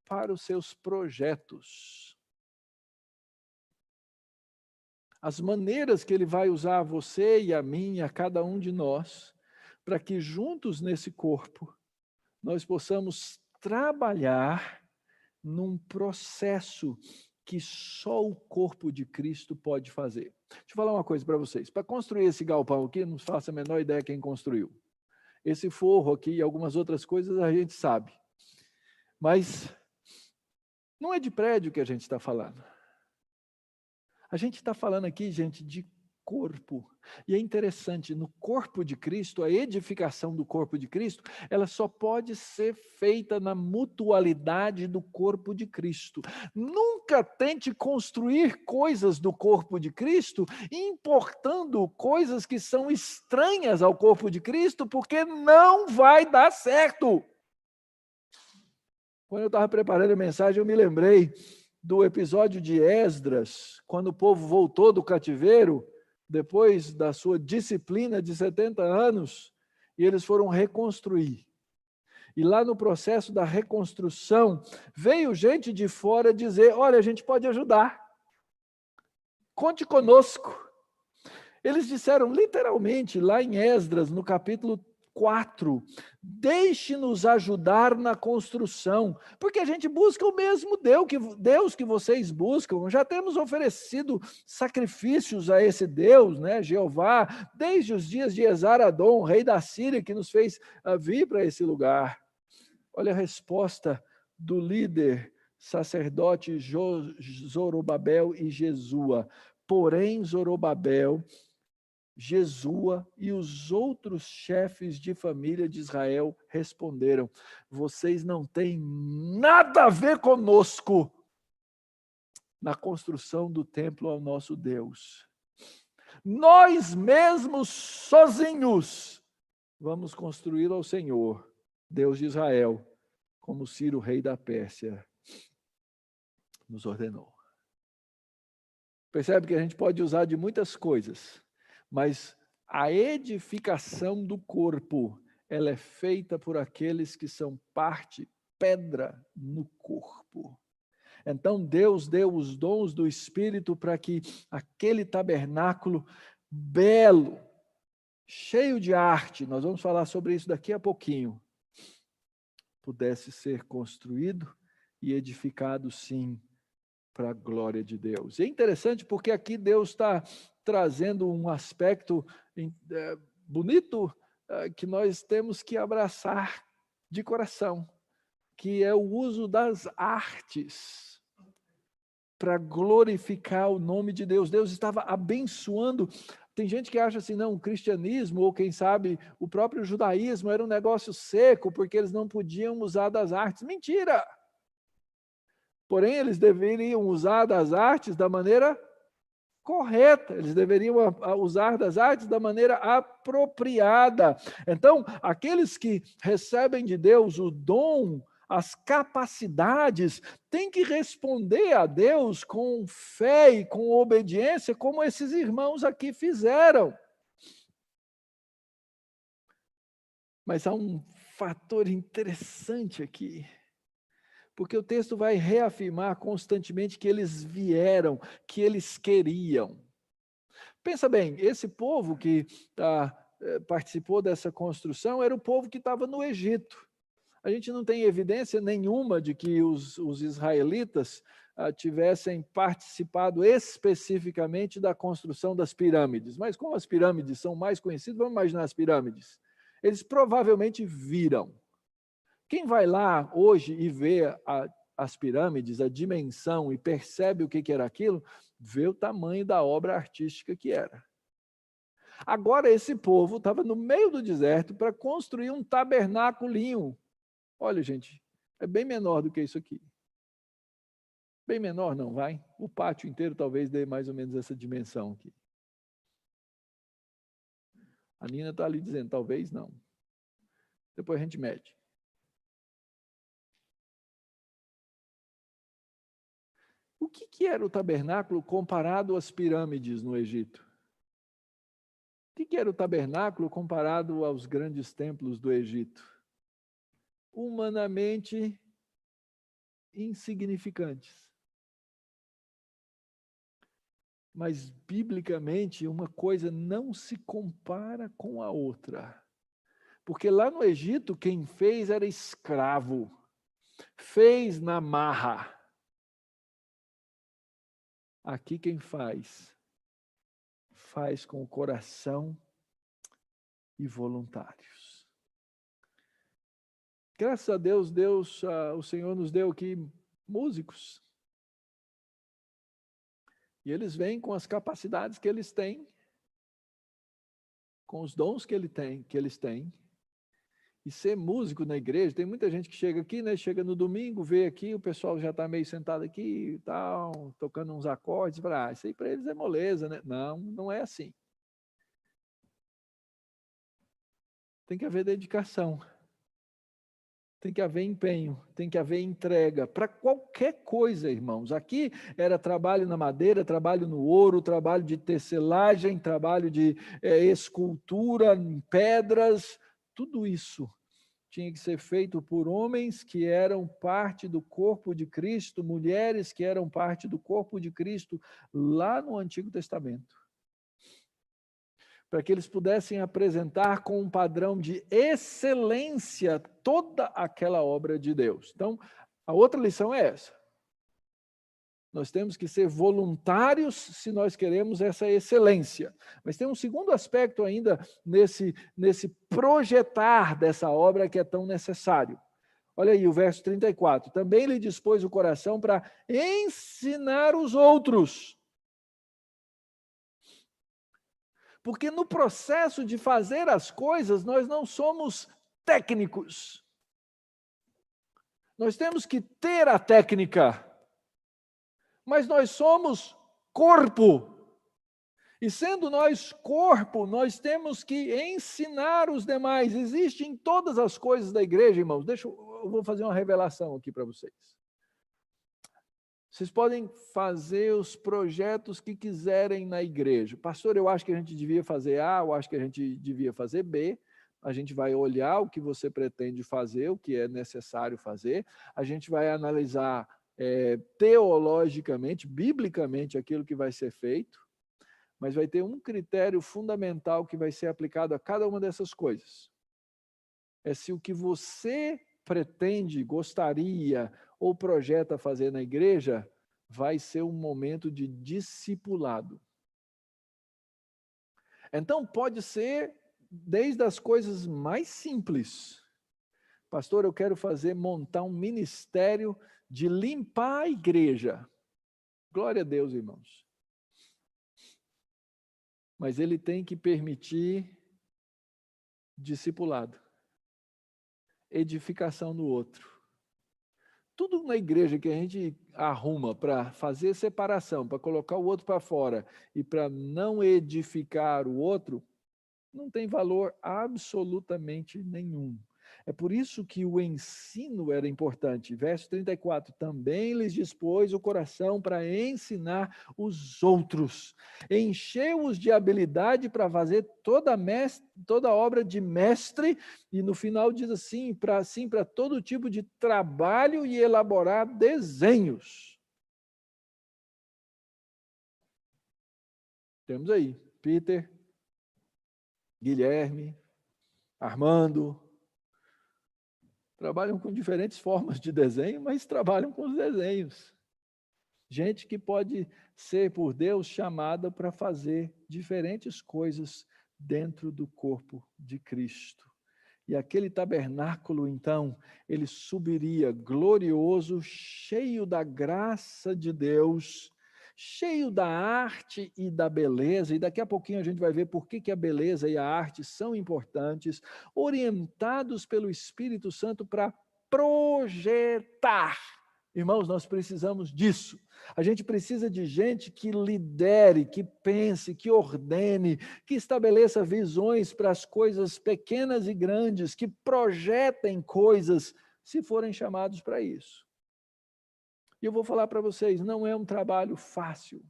para os seus projetos. As maneiras que Ele vai usar a você e a mim, a cada um de nós, para que juntos nesse corpo, nós possamos trabalhar num processo que só o corpo de Cristo pode fazer. Deixa eu falar uma coisa para vocês. Para construir esse galpão aqui, não faço a menor ideia quem construiu. Esse forro aqui e algumas outras coisas a gente sabe. Mas não é de prédio que a gente está falando. A gente está falando aqui, gente, de corpo. E é interessante, no corpo de Cristo, a edificação do corpo de Cristo, ela só pode ser feita na mutualidade do corpo de Cristo. Nunca tente construir coisas do corpo de Cristo importando coisas que são estranhas ao corpo de Cristo, porque não vai dar certo. Quando eu estava preparando a mensagem, eu me lembrei do episódio de Esdras, quando o povo voltou do cativeiro, depois da sua disciplina de 70 anos, e eles foram reconstruir. E lá no processo da reconstrução, veio gente de fora dizer, olha, a gente pode ajudar. Conte conosco. Eles disseram literalmente, lá em Esdras, no capítulo 4, deixe-nos ajudar na construção, porque a gente busca o mesmo Deus que vocês buscam, já temos oferecido sacrifícios a esse Deus, né, Jeová, desde os dias de Esar-Adom, rei da Síria, que nos fez vir para esse lugar. Olha a resposta do líder sacerdote Zorobabel e Jesua. Porém, Zorobabel, Jesua e os outros chefes de família de Israel responderam: vocês não têm nada a ver conosco na construção do templo ao nosso Deus. Nós mesmos sozinhos vamos construir ao Senhor, Deus de Israel, como Ciro, rei da Pérsia, nos ordenou. Percebe que a gente pode usar de muitas coisas, mas a edificação do corpo, ela é feita por aqueles que são parte, pedra no corpo. Então Deus deu os dons do Espírito para que aquele tabernáculo belo, cheio de arte, nós vamos falar sobre isso daqui a pouquinho, pudesse ser construído e edificado sim para a glória de Deus. E é interessante porque aqui Deus está trazendo um aspecto bonito que nós temos que abraçar de coração, que é o uso das artes para glorificar o nome de Deus. Deus estava abençoando. Tem gente que acha assim, não, o cristianismo, ou quem sabe o próprio judaísmo era um negócio seco, porque eles não podiam usar das artes. Mentira! Porém, eles deveriam usar das artes da maneira correta, eles deveriam usar das artes da maneira apropriada. Então, aqueles que recebem de Deus o dom, as capacidades, têm que responder a Deus com fé e com obediência, como esses irmãos aqui fizeram. Mas há um fator interessante aqui, porque o texto vai reafirmar constantemente que eles vieram, que eles queriam. Pensa bem, esse povo que participou dessa construção era o povo que estava no Egito. A gente não tem evidência nenhuma de que os israelitas tivessem participado especificamente da construção das pirâmides. Mas como as pirâmides são mais conhecidas, vamos imaginar as pirâmides. Eles provavelmente viram. Quem vai lá hoje e vê as pirâmides, a dimensão e percebe o que era aquilo, vê o tamanho da obra artística que era. Agora esse povo estava no meio do deserto para construir um tabernáculo. Olha, gente, é bem menor do que isso aqui. Bem menor não, vai? O pátio inteiro talvez dê mais ou menos essa dimensão aqui. A Nina está ali dizendo, talvez não. Depois a gente mede. O que era o tabernáculo comparado às pirâmides no Egito? O que era o tabernáculo comparado aos grandes templos do Egito? Humanamente insignificantes. Mas, biblicamente, uma coisa não se compara com a outra. Porque lá no Egito, quem fez era escravo. Fez na marra. Aqui quem faz com o coração e voluntários. Graças a Deus, o Senhor nos deu aqui músicos. E eles vêm com as capacidades que eles têm, com os dons que eles têm, e ser músico na igreja. Tem muita gente que chega aqui, né? Chega no domingo, vê aqui, o pessoal já está meio sentado aqui e tal, tocando uns acordes, fala, isso aí para eles é moleza, né? Não, não é assim. Tem que haver dedicação, tem que haver empenho, tem que haver entrega para qualquer coisa, irmãos. Aqui era trabalho na madeira, trabalho no ouro, trabalho de tecelagem, trabalho de escultura em pedras, tudo isso tinha que ser feito por homens que eram parte do corpo de Cristo, mulheres que eram parte do corpo de Cristo lá no Antigo Testamento, para que eles pudessem apresentar com um padrão de excelência toda aquela obra de Deus. Então, a outra lição é essa. Nós temos que ser voluntários se nós queremos essa excelência. Mas tem um segundo aspecto ainda nesse projetar dessa obra que é tão necessário. Olha aí o verso 34. Também lhe dispôs o coração para ensinar os outros. Porque no processo de fazer as coisas, nós não somos técnicos. Nós temos que ter a técnica, mas nós somos corpo. E sendo nós corpo, nós temos que ensinar os demais. Existe em todas as coisas da igreja, irmãos. Eu vou fazer uma revelação aqui para vocês. Vocês podem fazer os projetos que quiserem na igreja. Pastor, eu acho que a gente devia fazer A, eu acho que a gente devia fazer B. A gente vai olhar o que você pretende fazer, o que é necessário fazer. A gente vai analisar teologicamente, biblicamente, aquilo que vai ser feito. Mas vai ter um critério fundamental que vai ser aplicado a cada uma dessas coisas. É se o que você pretende, gostaria ou projeta fazer na igreja vai ser um momento de discipulado. Então pode ser desde as coisas mais simples. Pastor, eu quero montar um ministério de limpar a igreja. Glória a Deus, irmãos. Mas ele tem que permitir discipulado, edificação no outro. Tudo na igreja que a gente arruma para fazer separação, para colocar o outro para fora e para não edificar o outro, não tem valor absolutamente nenhum. É por isso que o ensino era importante. Verso 34, também lhes dispôs o coração para ensinar os outros. Encheu-os de habilidade para fazer toda obra de mestre, e no final diz assim, para todo tipo de trabalho e elaborar desenhos. Temos aí, Peter, Guilherme, Armando, trabalham com diferentes formas de desenho, mas trabalham com os desenhos. Gente que pode ser, por Deus, chamada para fazer diferentes coisas dentro do corpo de Cristo. E aquele tabernáculo, então, ele subiria glorioso, cheio da graça de Deus, cheio da arte e da beleza, e daqui a pouquinho a gente vai ver por que a beleza e a arte são importantes, orientados pelo Espírito Santo para projetar. Irmãos, nós precisamos disso. A gente precisa de gente que lidere, que pense, que ordene, que estabeleça visões para as coisas pequenas e grandes, que projetem coisas, se forem chamados para isso. E eu vou falar para vocês, não é um trabalho fácil.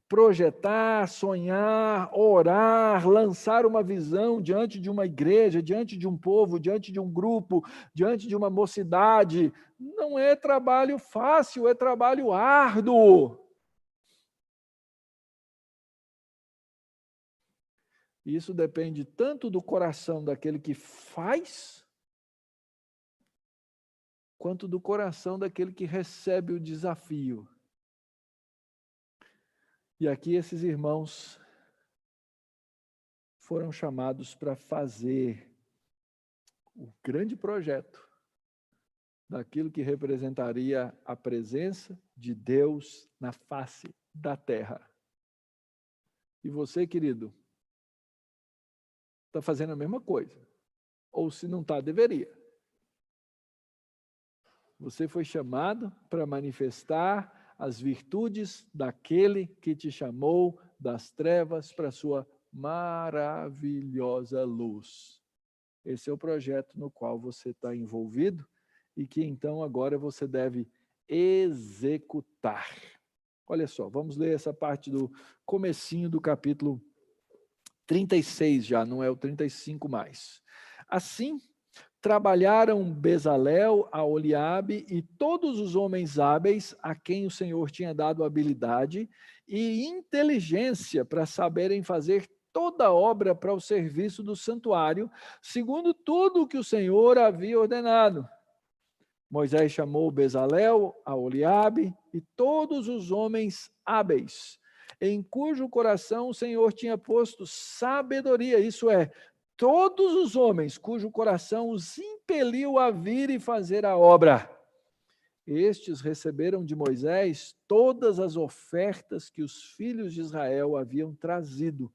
Projetar, sonhar, orar, lançar uma visão diante de uma igreja, diante de um povo, diante de um grupo, diante de uma mocidade, não é trabalho fácil, é trabalho árduo. Isso depende tanto do coração daquele que faz, quanto do coração daquele que recebe o desafio. E aqui esses irmãos foram chamados para fazer o grande projeto daquilo que representaria a presença de Deus na face da terra. E você, querido, está fazendo a mesma coisa. Ou se não está, deveria. Você foi chamado para manifestar as virtudes daquele que te chamou das trevas para a sua maravilhosa luz. Esse é o projeto no qual você está envolvido e que então agora você deve executar. Olha só, vamos ler essa parte do comecinho do capítulo 36 já, não é o 35 mais. Assim, trabalharam Bezalel, Aholiabe e todos os homens hábeis a quem o Senhor tinha dado habilidade e inteligência para saberem fazer toda a obra para o serviço do santuário, segundo tudo o que o Senhor havia ordenado. Moisés chamou Bezalel, Aholiabe e todos os homens hábeis, em cujo coração o Senhor tinha posto sabedoria, isso é, todos os homens cujo coração os impeliu a vir e fazer a obra. Estes receberam de Moisés todas as ofertas que os filhos de Israel haviam trazido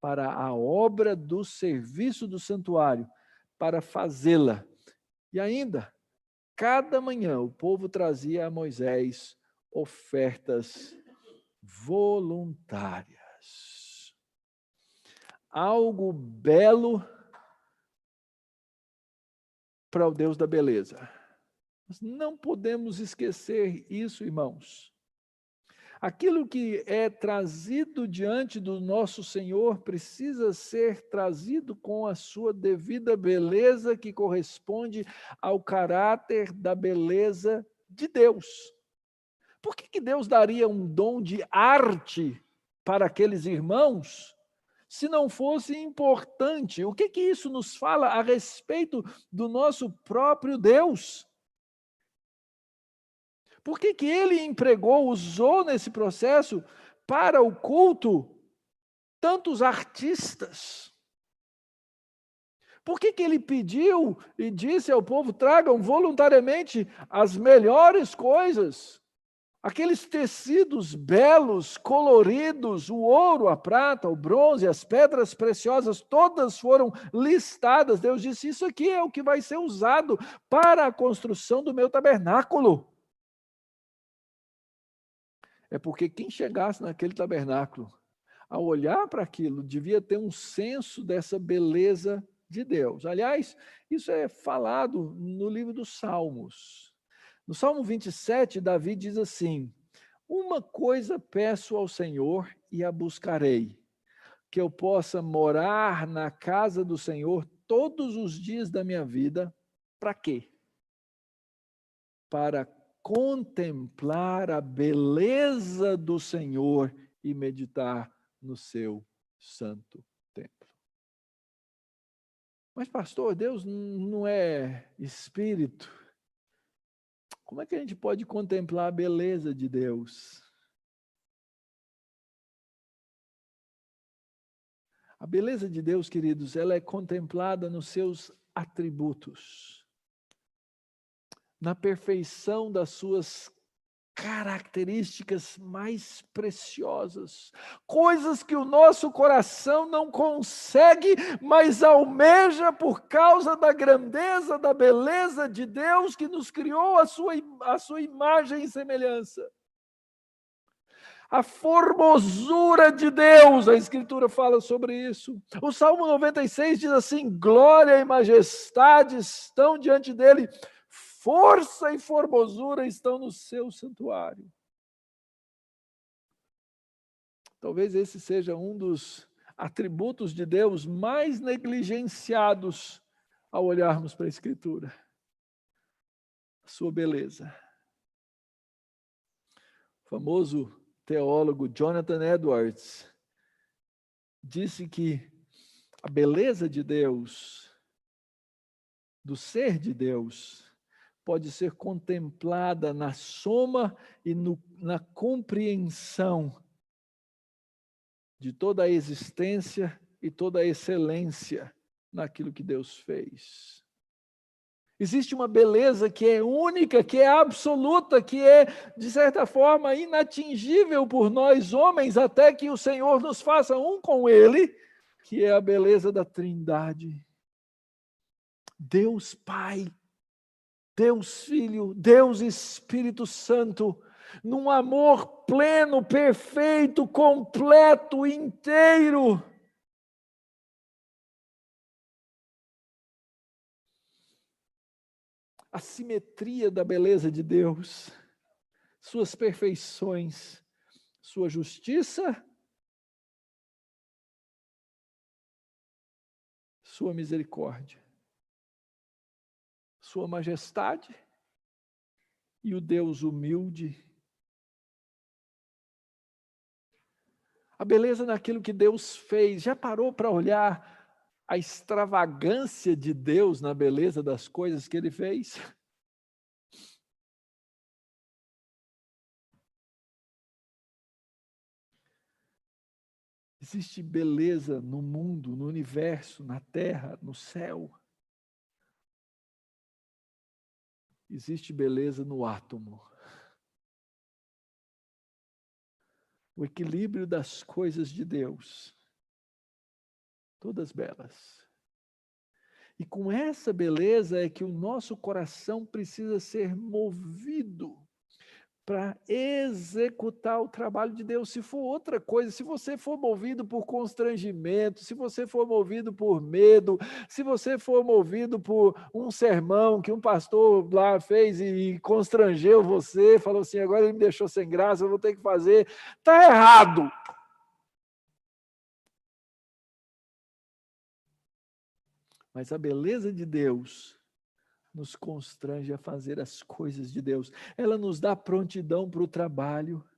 para a obra do serviço do santuário, para fazê-la. E ainda, cada manhã o povo trazia a Moisés ofertas voluntárias. Algo belo para o Deus da beleza. Nós não podemos esquecer isso, irmãos. Aquilo que é trazido diante do nosso Senhor precisa ser trazido com a sua devida beleza que corresponde ao caráter da beleza de Deus. Por que Deus daria um dom de arte para aqueles irmãos se não fosse importante? O que isso nos fala a respeito do nosso próprio Deus? Por que ele empregou, usou nesse processo para o culto tantos artistas? Por que ele pediu e disse ao povo, tragam voluntariamente as melhores coisas? Aqueles tecidos belos, coloridos, o ouro, a prata, o bronze, as pedras preciosas, todas foram listadas. Deus disse, isso aqui é o que vai ser usado para a construção do meu tabernáculo. É porque quem chegasse naquele tabernáculo, ao olhar para aquilo, devia ter um senso dessa beleza de Deus. Aliás, isso é falado no livro dos Salmos. No Salmo 27, Davi diz assim, uma coisa peço ao Senhor e a buscarei, que eu possa morar na casa do Senhor todos os dias da minha vida. Para quê? Para contemplar a beleza do Senhor e meditar no seu santo templo. Mas, pastor, Deus não é espírito. Como é que a gente pode contemplar a beleza de Deus? A beleza de Deus, queridos, ela é contemplada nos seus atributos, na perfeição das suas características mais preciosas, coisas que o nosso coração não consegue, mas almeja por causa da grandeza, da beleza de Deus que nos criou a sua imagem e semelhança. A formosura de Deus, a Escritura fala sobre isso. O Salmo 96 diz assim, glória e majestade estão diante dele, força e formosura estão no seu santuário. Talvez esse seja um dos atributos de Deus mais negligenciados ao olharmos para a Escritura. A sua beleza. O famoso teólogo Jonathan Edwards disse que a beleza de Deus, do ser de Deus, pode ser contemplada na soma e na compreensão de toda a existência e toda a excelência naquilo que Deus fez. Existe uma beleza que é única, que é absoluta, que é, de certa forma, inatingível por nós homens, até que o Senhor nos faça um com Ele, que é a beleza da Trindade. Deus Pai, Deus Filho, Deus Espírito Santo, num amor pleno, perfeito, completo, inteiro. A simetria da beleza de Deus, suas perfeições, sua justiça, sua misericórdia, sua majestade e o Deus humilde. A beleza naquilo que Deus fez. Já parou para olhar a extravagância de Deus na beleza das coisas que Ele fez? Existe beleza no mundo, no universo, na terra, no céu. Existe beleza no átomo. O equilíbrio das coisas de Deus. Todas belas. E com essa beleza é que o nosso coração precisa ser movido para executar o trabalho de Deus. Se for outra coisa, se você for movido por constrangimento, se você for movido por medo, se você for movido por um sermão que um pastor lá fez e constrangeu você, falou assim, agora ele me deixou sem graça, eu vou ter que fazer, está errado. Mas a beleza de Deus nos constrange a fazer as coisas de Deus. Ela nos dá prontidão para o trabalho.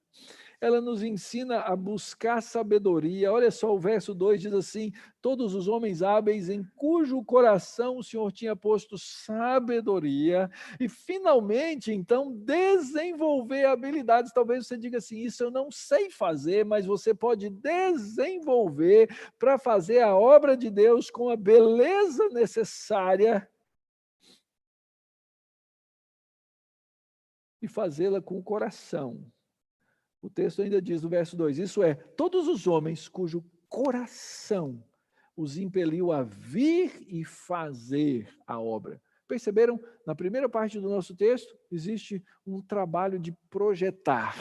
Ela nos ensina a buscar sabedoria. Olha só, o verso 2 diz assim, todos os homens hábeis em cujo coração o Senhor tinha posto sabedoria. E finalmente, então, desenvolver habilidades. Talvez você diga assim, isso eu não sei fazer, mas você pode desenvolver para fazer a obra de Deus com a beleza necessária e fazê-la com o coração. O texto ainda diz no verso 2, isso é, todos os homens cujo coração os impeliu a vir e fazer a obra. Perceberam? Na primeira parte do nosso texto, existe um trabalho de projetar.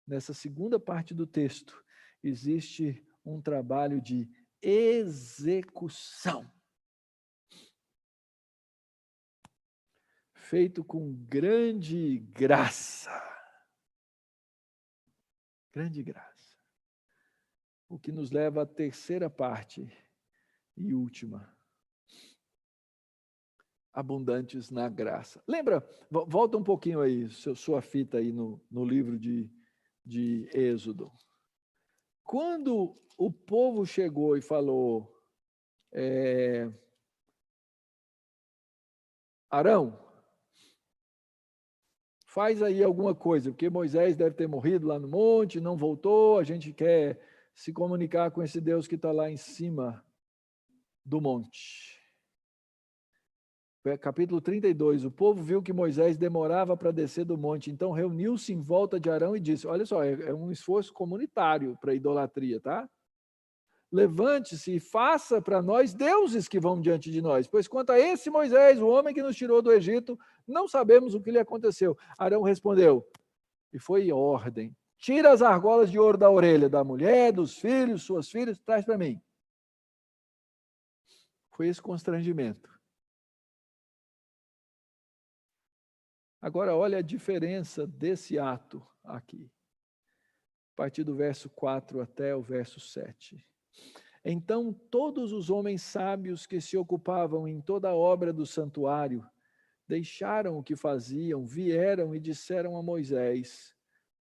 Nessa segunda parte do texto, existe um trabalho de execução. Feito com grande graça. Grande graça. O que nos leva à terceira parte e última. Abundantes na graça. Lembra, volta um pouquinho aí, sua fita aí no livro de Êxodo. Quando o povo chegou e falou, Arão, faz aí alguma coisa, porque Moisés deve ter morrido lá no monte, não voltou, a gente quer se comunicar com esse Deus que está lá em cima do monte. Capítulo 32, o povo viu que Moisés demorava para descer do monte, então reuniu-se em volta de Arão e disse, olha só, é um esforço comunitário para a idolatria, tá? Levante-se e faça para nós deuses que vão diante de nós, pois quanto a esse Moisés, o homem que nos tirou do Egito, não sabemos o que lhe aconteceu. Arão respondeu, e foi ordem, tira as argolas de ouro da orelha da mulher, dos filhos, suas filhas, traz para mim. Foi esse constrangimento. Agora, olha a diferença desse ato aqui. A partir do verso 4 até o verso 7. Então, todos os homens sábios que se ocupavam em toda a obra do santuário, deixaram o que faziam, vieram e disseram a Moisés,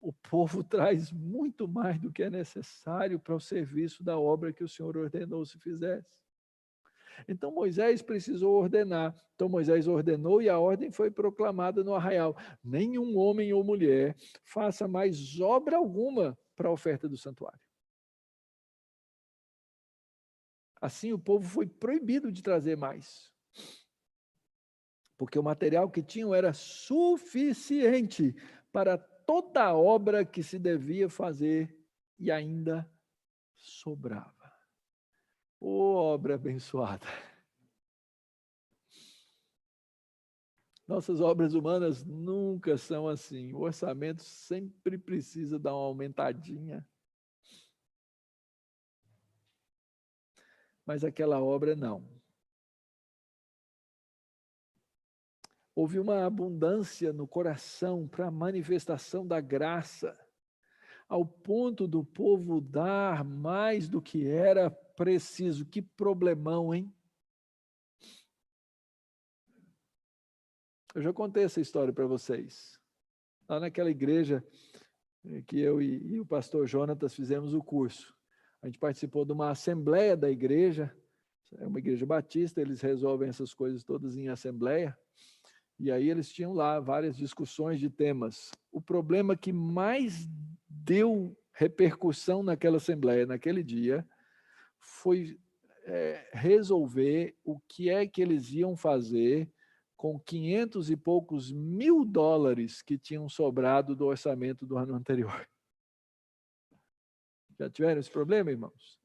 o povo traz muito mais do que é necessário para o serviço da obra que o Senhor ordenou se fizesse. Então Moisés precisou ordenar. Então Moisés ordenou e a ordem foi proclamada no arraial. Nenhum homem ou mulher faça mais obra alguma para a oferta do santuário. Assim o povo foi proibido de trazer mais. Porque o material que tinham era suficiente para toda a obra que se devia fazer e ainda sobrava. Ô, obra abençoada. Nossas obras humanas nunca são assim. O orçamento sempre precisa dar uma aumentadinha. Mas aquela obra não. Houve uma abundância no coração para a manifestação da graça, ao ponto do povo dar mais do que era preciso. Que problemão, hein? Eu já contei essa história para vocês. Lá naquela igreja que eu e o pastor Jonatas fizemos o curso. A gente participou de uma assembleia da igreja, é uma igreja batista, eles resolvem essas coisas todas em assembleia, e aí eles tinham lá várias discussões de temas. O problema que mais deu repercussão naquela assembleia, naquele dia, foi resolver o que é que eles iam fazer com 500 e poucos mil dólares que tinham sobrado do orçamento do ano anterior. Já tiveram esse problema, irmãos?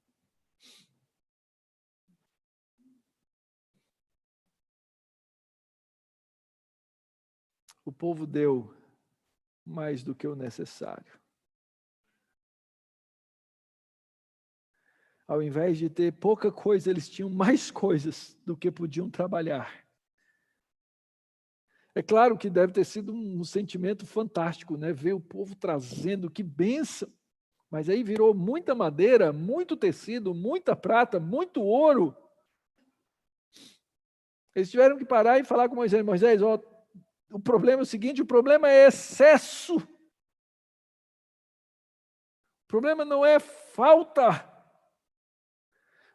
O povo deu mais do que o necessário. Ao invés de ter pouca coisa, eles tinham mais coisas do que podiam trabalhar. É claro que deve ter sido um sentimento fantástico, né? Ver o povo trazendo, que bênção. Mas aí virou muita madeira, muito tecido, muita prata, muito ouro. Eles tiveram que parar e falar com Moisés. Moisés, ó, o problema é o seguinte, o problema é excesso. O problema não é falta.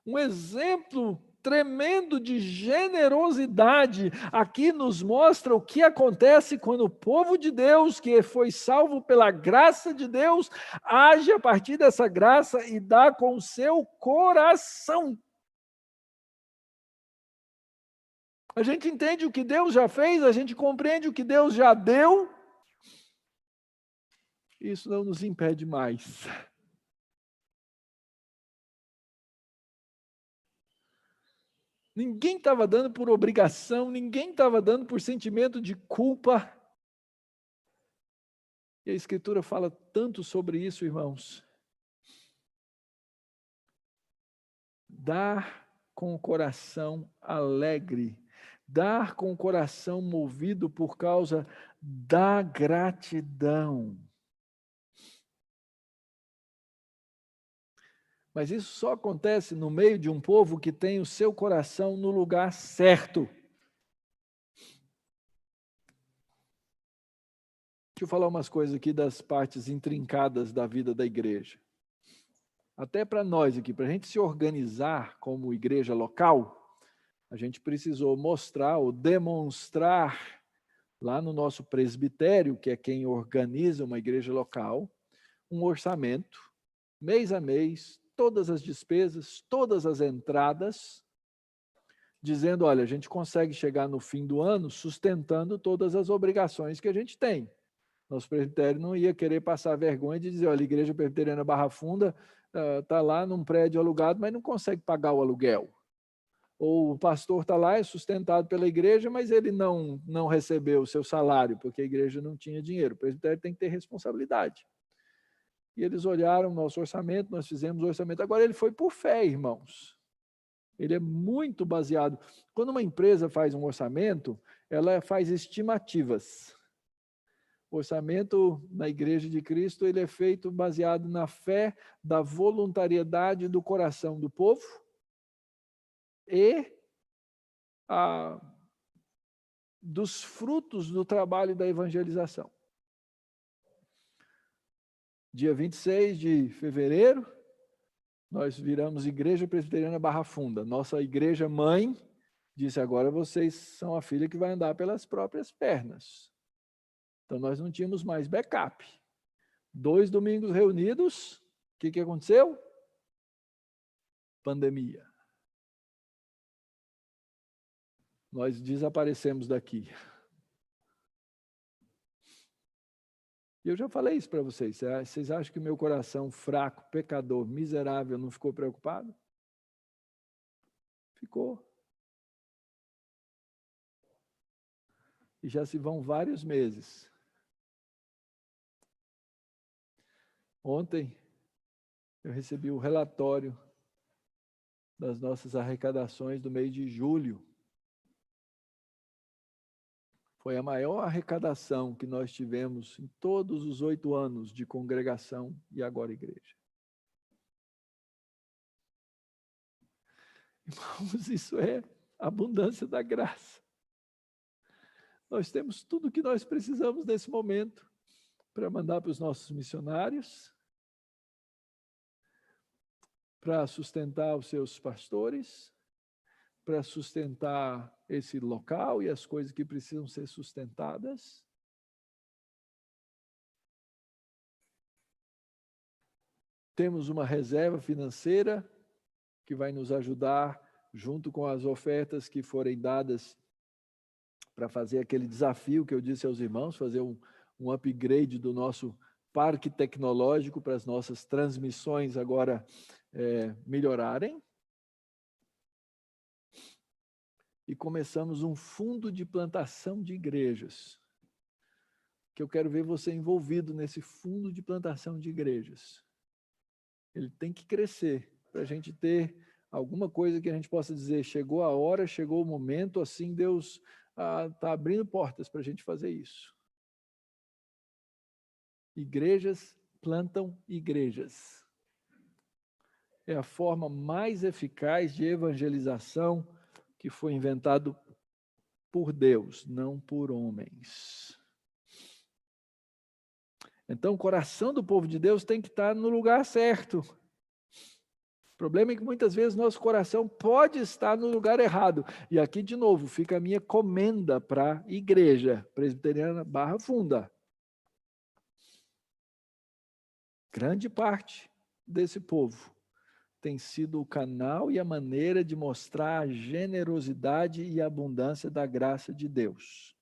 Um exemplo tremendo de generosidade aqui nos mostra o que acontece quando o povo de Deus, que foi salvo pela graça de Deus, age a partir dessa graça e dá com o seu coração. A gente entende o que Deus já fez, a gente compreende o que Deus já deu. Isso não nos impede mais. Ninguém estava dando por obrigação, ninguém estava dando por sentimento de culpa. E a Escritura fala tanto sobre isso, irmãos. Dar com o coração alegre, dar com o coração movido por causa da gratidão. Mas isso só acontece no meio de um povo que tem o seu coração no lugar certo. Deixa eu falar umas coisas aqui das partes intrincadas da vida da igreja. Até para nós aqui, para a gente se organizar como igreja local, a gente precisou mostrar ou demonstrar lá no nosso presbitério, que é quem organiza uma igreja local, um orçamento, mês a mês, todas as despesas, todas as entradas, dizendo, olha, a gente consegue chegar no fim do ano sustentando todas as obrigações que a gente tem. Nosso presbitério não ia querer passar vergonha de dizer, olha, a Igreja Presbiteriana Barra Funda está lá num prédio alugado, mas não consegue pagar o aluguel. Ou o pastor está lá, é sustentado pela igreja, mas ele não recebeu o seu salário, porque a igreja não tinha dinheiro. O presbitério tem que ter responsabilidade. E eles olharam o nosso orçamento, nós fizemos o orçamento. Agora ele foi por fé, irmãos. Ele é muito baseado. Quando uma empresa faz um orçamento, ela faz estimativas. O orçamento na Igreja de Cristo, ele é feito baseado na fé, da voluntariedade do coração do povo e dos frutos do trabalho da evangelização. Dia 26 de fevereiro, nós viramos Igreja Presbiteriana Barra Funda. Nossa igreja mãe disse, agora vocês são a filha que vai andar pelas próprias pernas. Então nós não tínhamos mais backup. 2 domingos reunidos, o que aconteceu? Pandemia. Nós desaparecemos daqui. E eu já falei isso para vocês. Vocês acham que o meu coração fraco, pecador, miserável, não ficou preocupado? Ficou. E já se vão vários meses. Ontem, eu recebi o relatório das nossas arrecadações do mês de julho. Foi a maior arrecadação que nós tivemos em todos os 8 anos de congregação e agora igreja. Irmãos, isso é abundância da graça. Nós temos tudo o que nós precisamos nesse momento para mandar para os nossos missionários, para sustentar os seus pastores, para sustentar esse local e as coisas que precisam ser sustentadas. Temos uma reserva financeira que vai nos ajudar, junto com as ofertas que forem dadas para fazer aquele desafio que eu disse aos irmãos, fazer um upgrade do nosso parque tecnológico para as nossas transmissões agora melhorarem. E começamos um fundo de plantação de igrejas, que eu quero ver você envolvido nesse fundo de plantação de igrejas. Ele tem que crescer para a gente ter alguma coisa que a gente possa dizer, chegou a hora, chegou o momento, assim Deus está abrindo portas para a gente fazer isso. Igrejas plantam igrejas. É a forma mais eficaz de evangelização que foi inventado por Deus, não por homens. Então, o coração do povo de Deus tem que estar no lugar certo. O problema é que muitas vezes nosso coração pode estar no lugar errado. E aqui, de novo, fica a minha comenda para a igreja presbiteriana Barra Funda. Grande parte desse povo tem sido o canal e a maneira de mostrar a generosidade e a abundância da graça de Deus.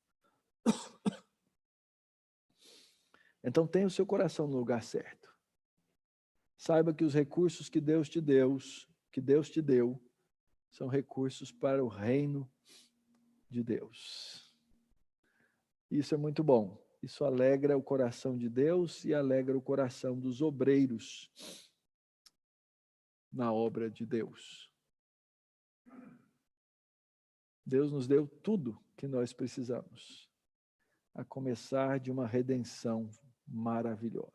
Então, tenha o seu coração no lugar certo. Saiba que os recursos que Deus te deu, são recursos para o reino de Deus. Isso é muito bom. Isso alegra o coração de Deus e alegra o coração dos obreiros na obra de Deus. Deus nos deu tudo que nós precisamos, a começar de uma redenção maravilhosa.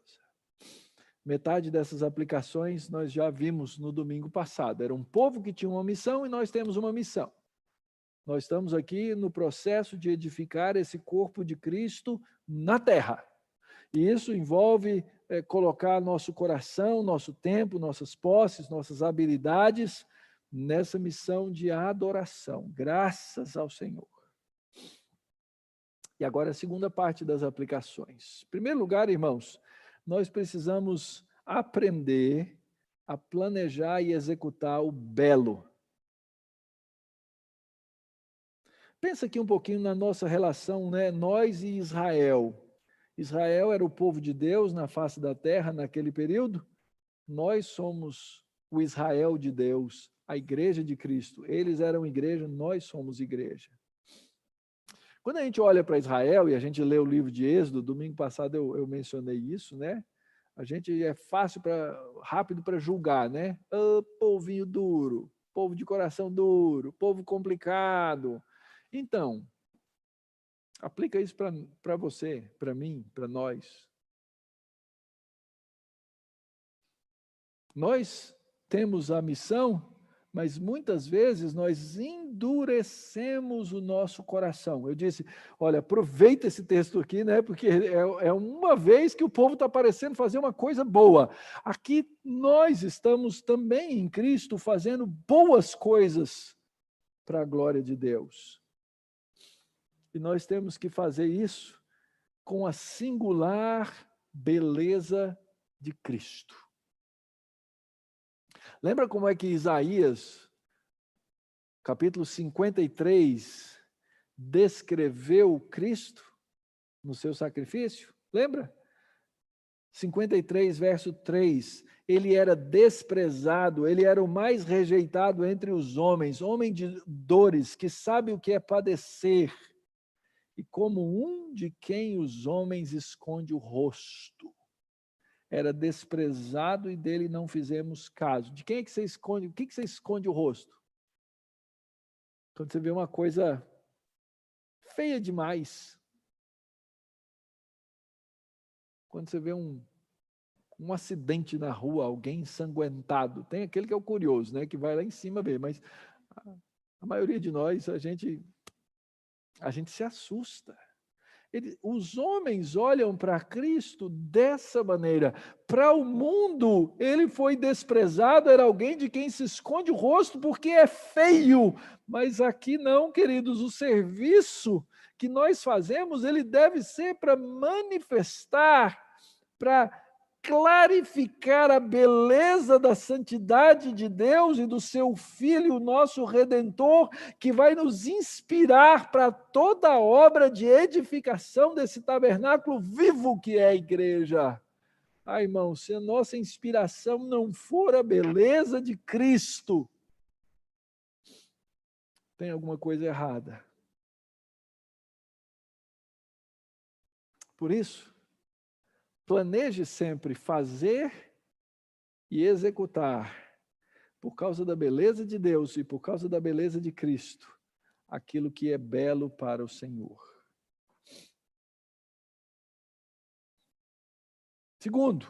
Metade dessas aplicações nós já vimos no domingo passado. Era um povo que tinha uma missão e nós temos uma missão. Nós estamos aqui no processo de edificar esse corpo de Cristo na terra. E isso envolve colocar nosso coração, nosso tempo, nossas posses, nossas habilidades nessa missão de adoração. Graças ao Senhor. E agora a segunda parte das aplicações. Em primeiro lugar, irmãos, nós precisamos aprender a planejar e executar o belo. Pensa aqui um pouquinho na nossa relação, né? Nós e Israel. Israel era o povo de Deus na face da terra naquele período. Nós somos o Israel de Deus, a igreja de Cristo. Eles eram igreja, nós somos igreja. Quando a gente olha para Israel e a gente lê o livro de Êxodo, domingo passado eu mencionei isso, né? A gente é rápido para julgar, né? Povinho duro, povo de coração duro, povo complicado. Então, aplica isso para você, para mim, para nós. Nós temos a missão, mas muitas vezes nós endurecemos o nosso coração. Eu disse, olha, aproveita esse texto aqui, né? Porque é uma vez que o povo está parecendo fazer uma coisa boa. Aqui nós estamos também em Cristo fazendo boas coisas para a glória de Deus. E nós temos que fazer isso com a singular beleza de Cristo. Lembra como é que Isaías, capítulo 53, descreveu Cristo no seu sacrifício? Lembra? 53, verso 3. Ele era desprezado, ele era o mais rejeitado entre os homens, homem de dores, que sabe o que é padecer, e como um de quem os homens esconde o rosto. Era desprezado e dele não fizemos caso. De quem é que você esconde? O que você esconde o rosto? Quando você vê uma coisa feia demais. Quando você vê um acidente na rua, alguém ensanguentado. Tem aquele que é o curioso, né? Que vai lá em cima ver, mas a maioria de nós, a gente se assusta. Os homens olham para Cristo dessa maneira. Para o mundo, ele foi desprezado, era alguém de quem se esconde o rosto porque é feio. Mas aqui não, queridos, o serviço que nós fazemos, ele deve ser para manifestar, para clarificar a beleza da santidade de Deus e do seu Filho, o nosso Redentor, que vai nos inspirar para toda a obra de edificação desse tabernáculo vivo que é a igreja. Ah, irmão, se a nossa inspiração não for a beleza de Cristo, tem alguma coisa errada. Por isso, planeje sempre fazer e executar, por causa da beleza de Deus e por causa da beleza de Cristo, aquilo que é belo para o Senhor. Segundo,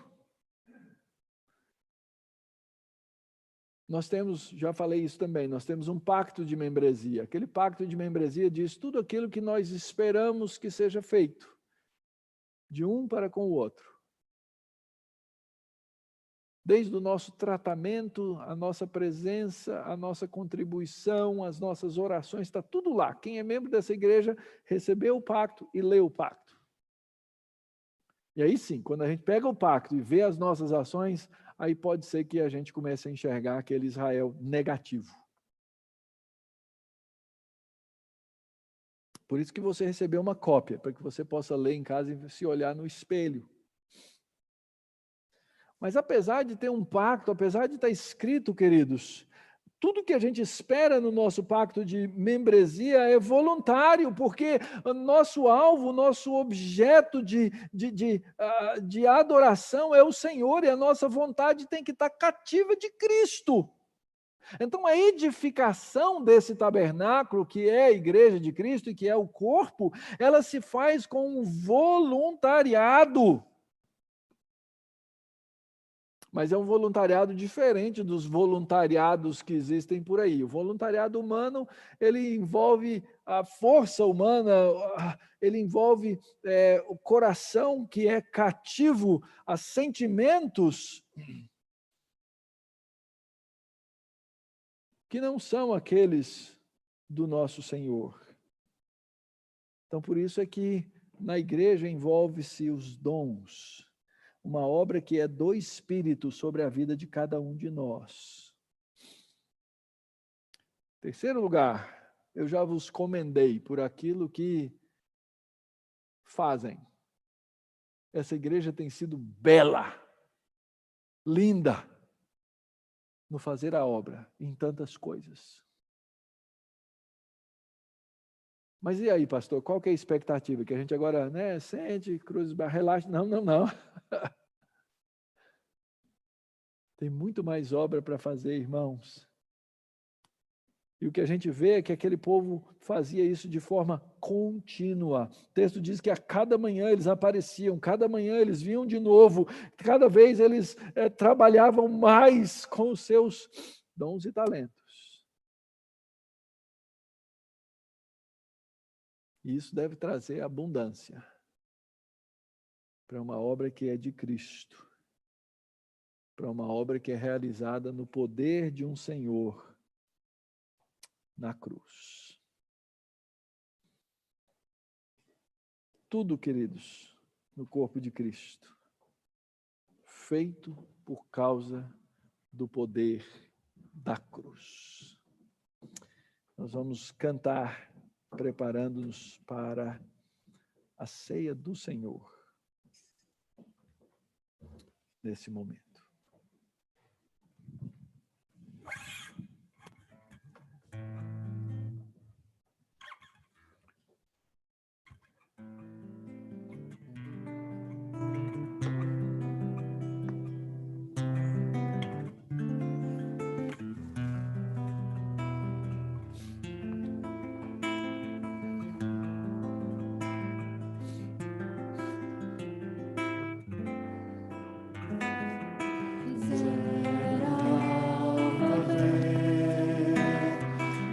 nós temos, já falei isso também, nós temos um pacto de membresia. Aquele pacto de membresia diz tudo aquilo que nós esperamos que seja feito, de um para com o outro. Desde o nosso tratamento, a nossa presença, a nossa contribuição, as nossas orações, está tudo lá. Quem é membro dessa igreja recebeu o pacto e leu o pacto. E aí sim, quando a gente pega o pacto e vê as nossas ações, aí pode ser que a gente comece a enxergar aquele Israel negativo. Por isso que você recebeu uma cópia, para que você possa ler em casa e se olhar no espelho. Mas apesar de ter um pacto, apesar de estar escrito, queridos, tudo que a gente espera no nosso pacto de membresia é voluntário, porque o nosso alvo, o nosso objeto de adoração é o Senhor, e a nossa vontade tem que estar cativa de Cristo. Então, a edificação desse tabernáculo, que é a igreja de Cristo e que é o corpo, ela se faz com um voluntariado. Mas é um voluntariado diferente dos voluntariados que existem por aí. O voluntariado humano, ele envolve a força humana, ele envolve o coração que é cativo a sentimentos que não são aqueles do nosso Senhor. Então, por isso é que na igreja envolve-se os dons, uma obra que é do Espírito sobre a vida de cada um de nós. Terceiro lugar, eu já vos commendei por aquilo que fazem. Essa igreja tem sido bela, linda, no fazer a obra, em tantas coisas. Mas e aí, pastor, qual que é a expectativa? Que a gente agora, sente, cruza, relaxa. Não. Tem muito mais obra para fazer, irmãos. E o que a gente vê é que aquele povo fazia isso de forma contínua. O texto diz que a cada manhã eles apareciam, cada manhã eles vinham de novo, cada vez eles trabalhavam mais com os seus dons e talentos. E isso deve trazer abundância para uma obra que é de Cristo, para uma obra que é realizada no poder de um Senhor na cruz. Tudo, queridos, no corpo de Cristo, feito por causa do poder da cruz. Nós vamos cantar, preparando-nos para a ceia do Senhor. nesse momento.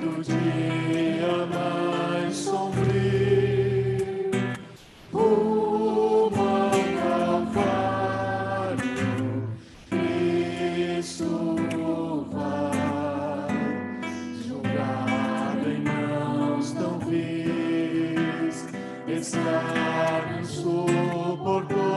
Do dia mais sombrio, rumo ao Calvário, Cristo vai, julgado em mãos tão vis, escravo suportou.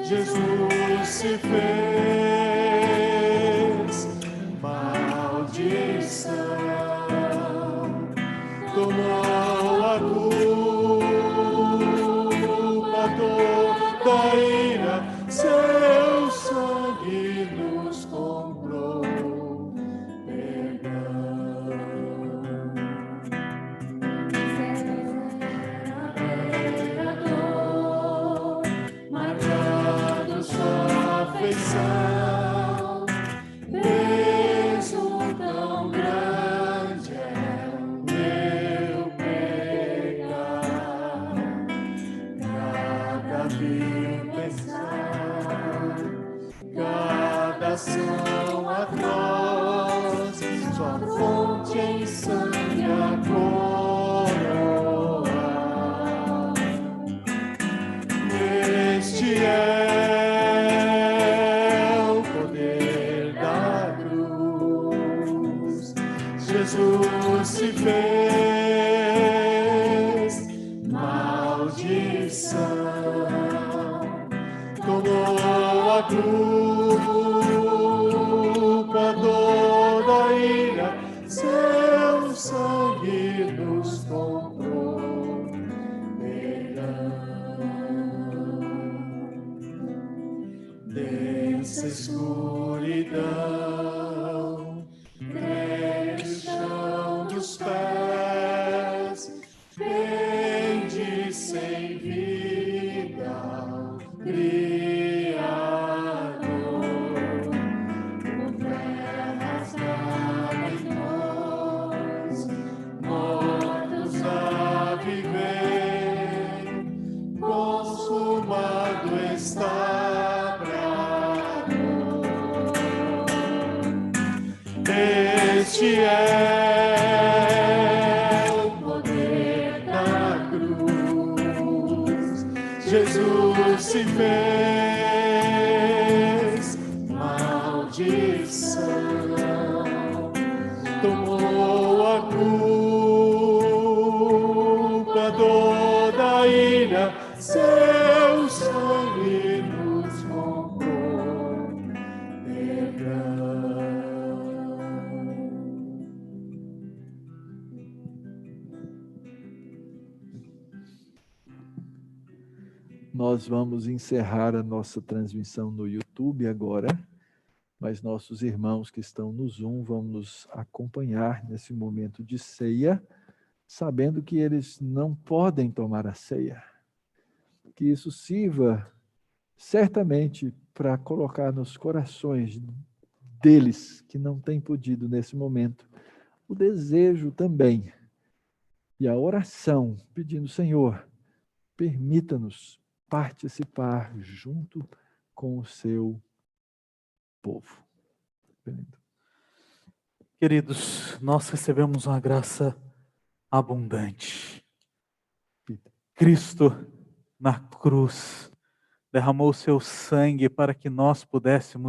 Jesus se fez maldição, tomou a culpa toda a ira, seu sangue nos comprou perdão. Era dor, marcado sua afeição, peso tão grande é o meu pecado, cada vil pensar, cada ação atroz, sua fonte em sangue a coroa. Este é o poder da cruz. Jesus se fez maldição, tomou a culpa toda a ira, seu sangue nos comprou perdão. Densa escuridão, treme o chão dos pés, pende sem vida ao Criador. O véu rasgado em nós, mortos a viver, consumado está. Este é o poder da cruz. Jesus se fez maldição, tomou a culpa toda a ira, seu sangue nos comprou perdão. Nós vamos encerrar a nossa transmissão no YouTube agora, mas nossos irmãos que estão no Zoom vão nos acompanhar nesse momento de ceia, sabendo que eles não podem tomar a ceia. Que isso sirva certamente para colocar nos corações deles que não têm podido nesse momento o desejo também e a oração pedindo: Senhor, permita-nos participar junto com o seu povo. Queridos, nós recebemos uma graça abundante. Cristo, na cruz, derramou seu sangue para que nós pudéssemos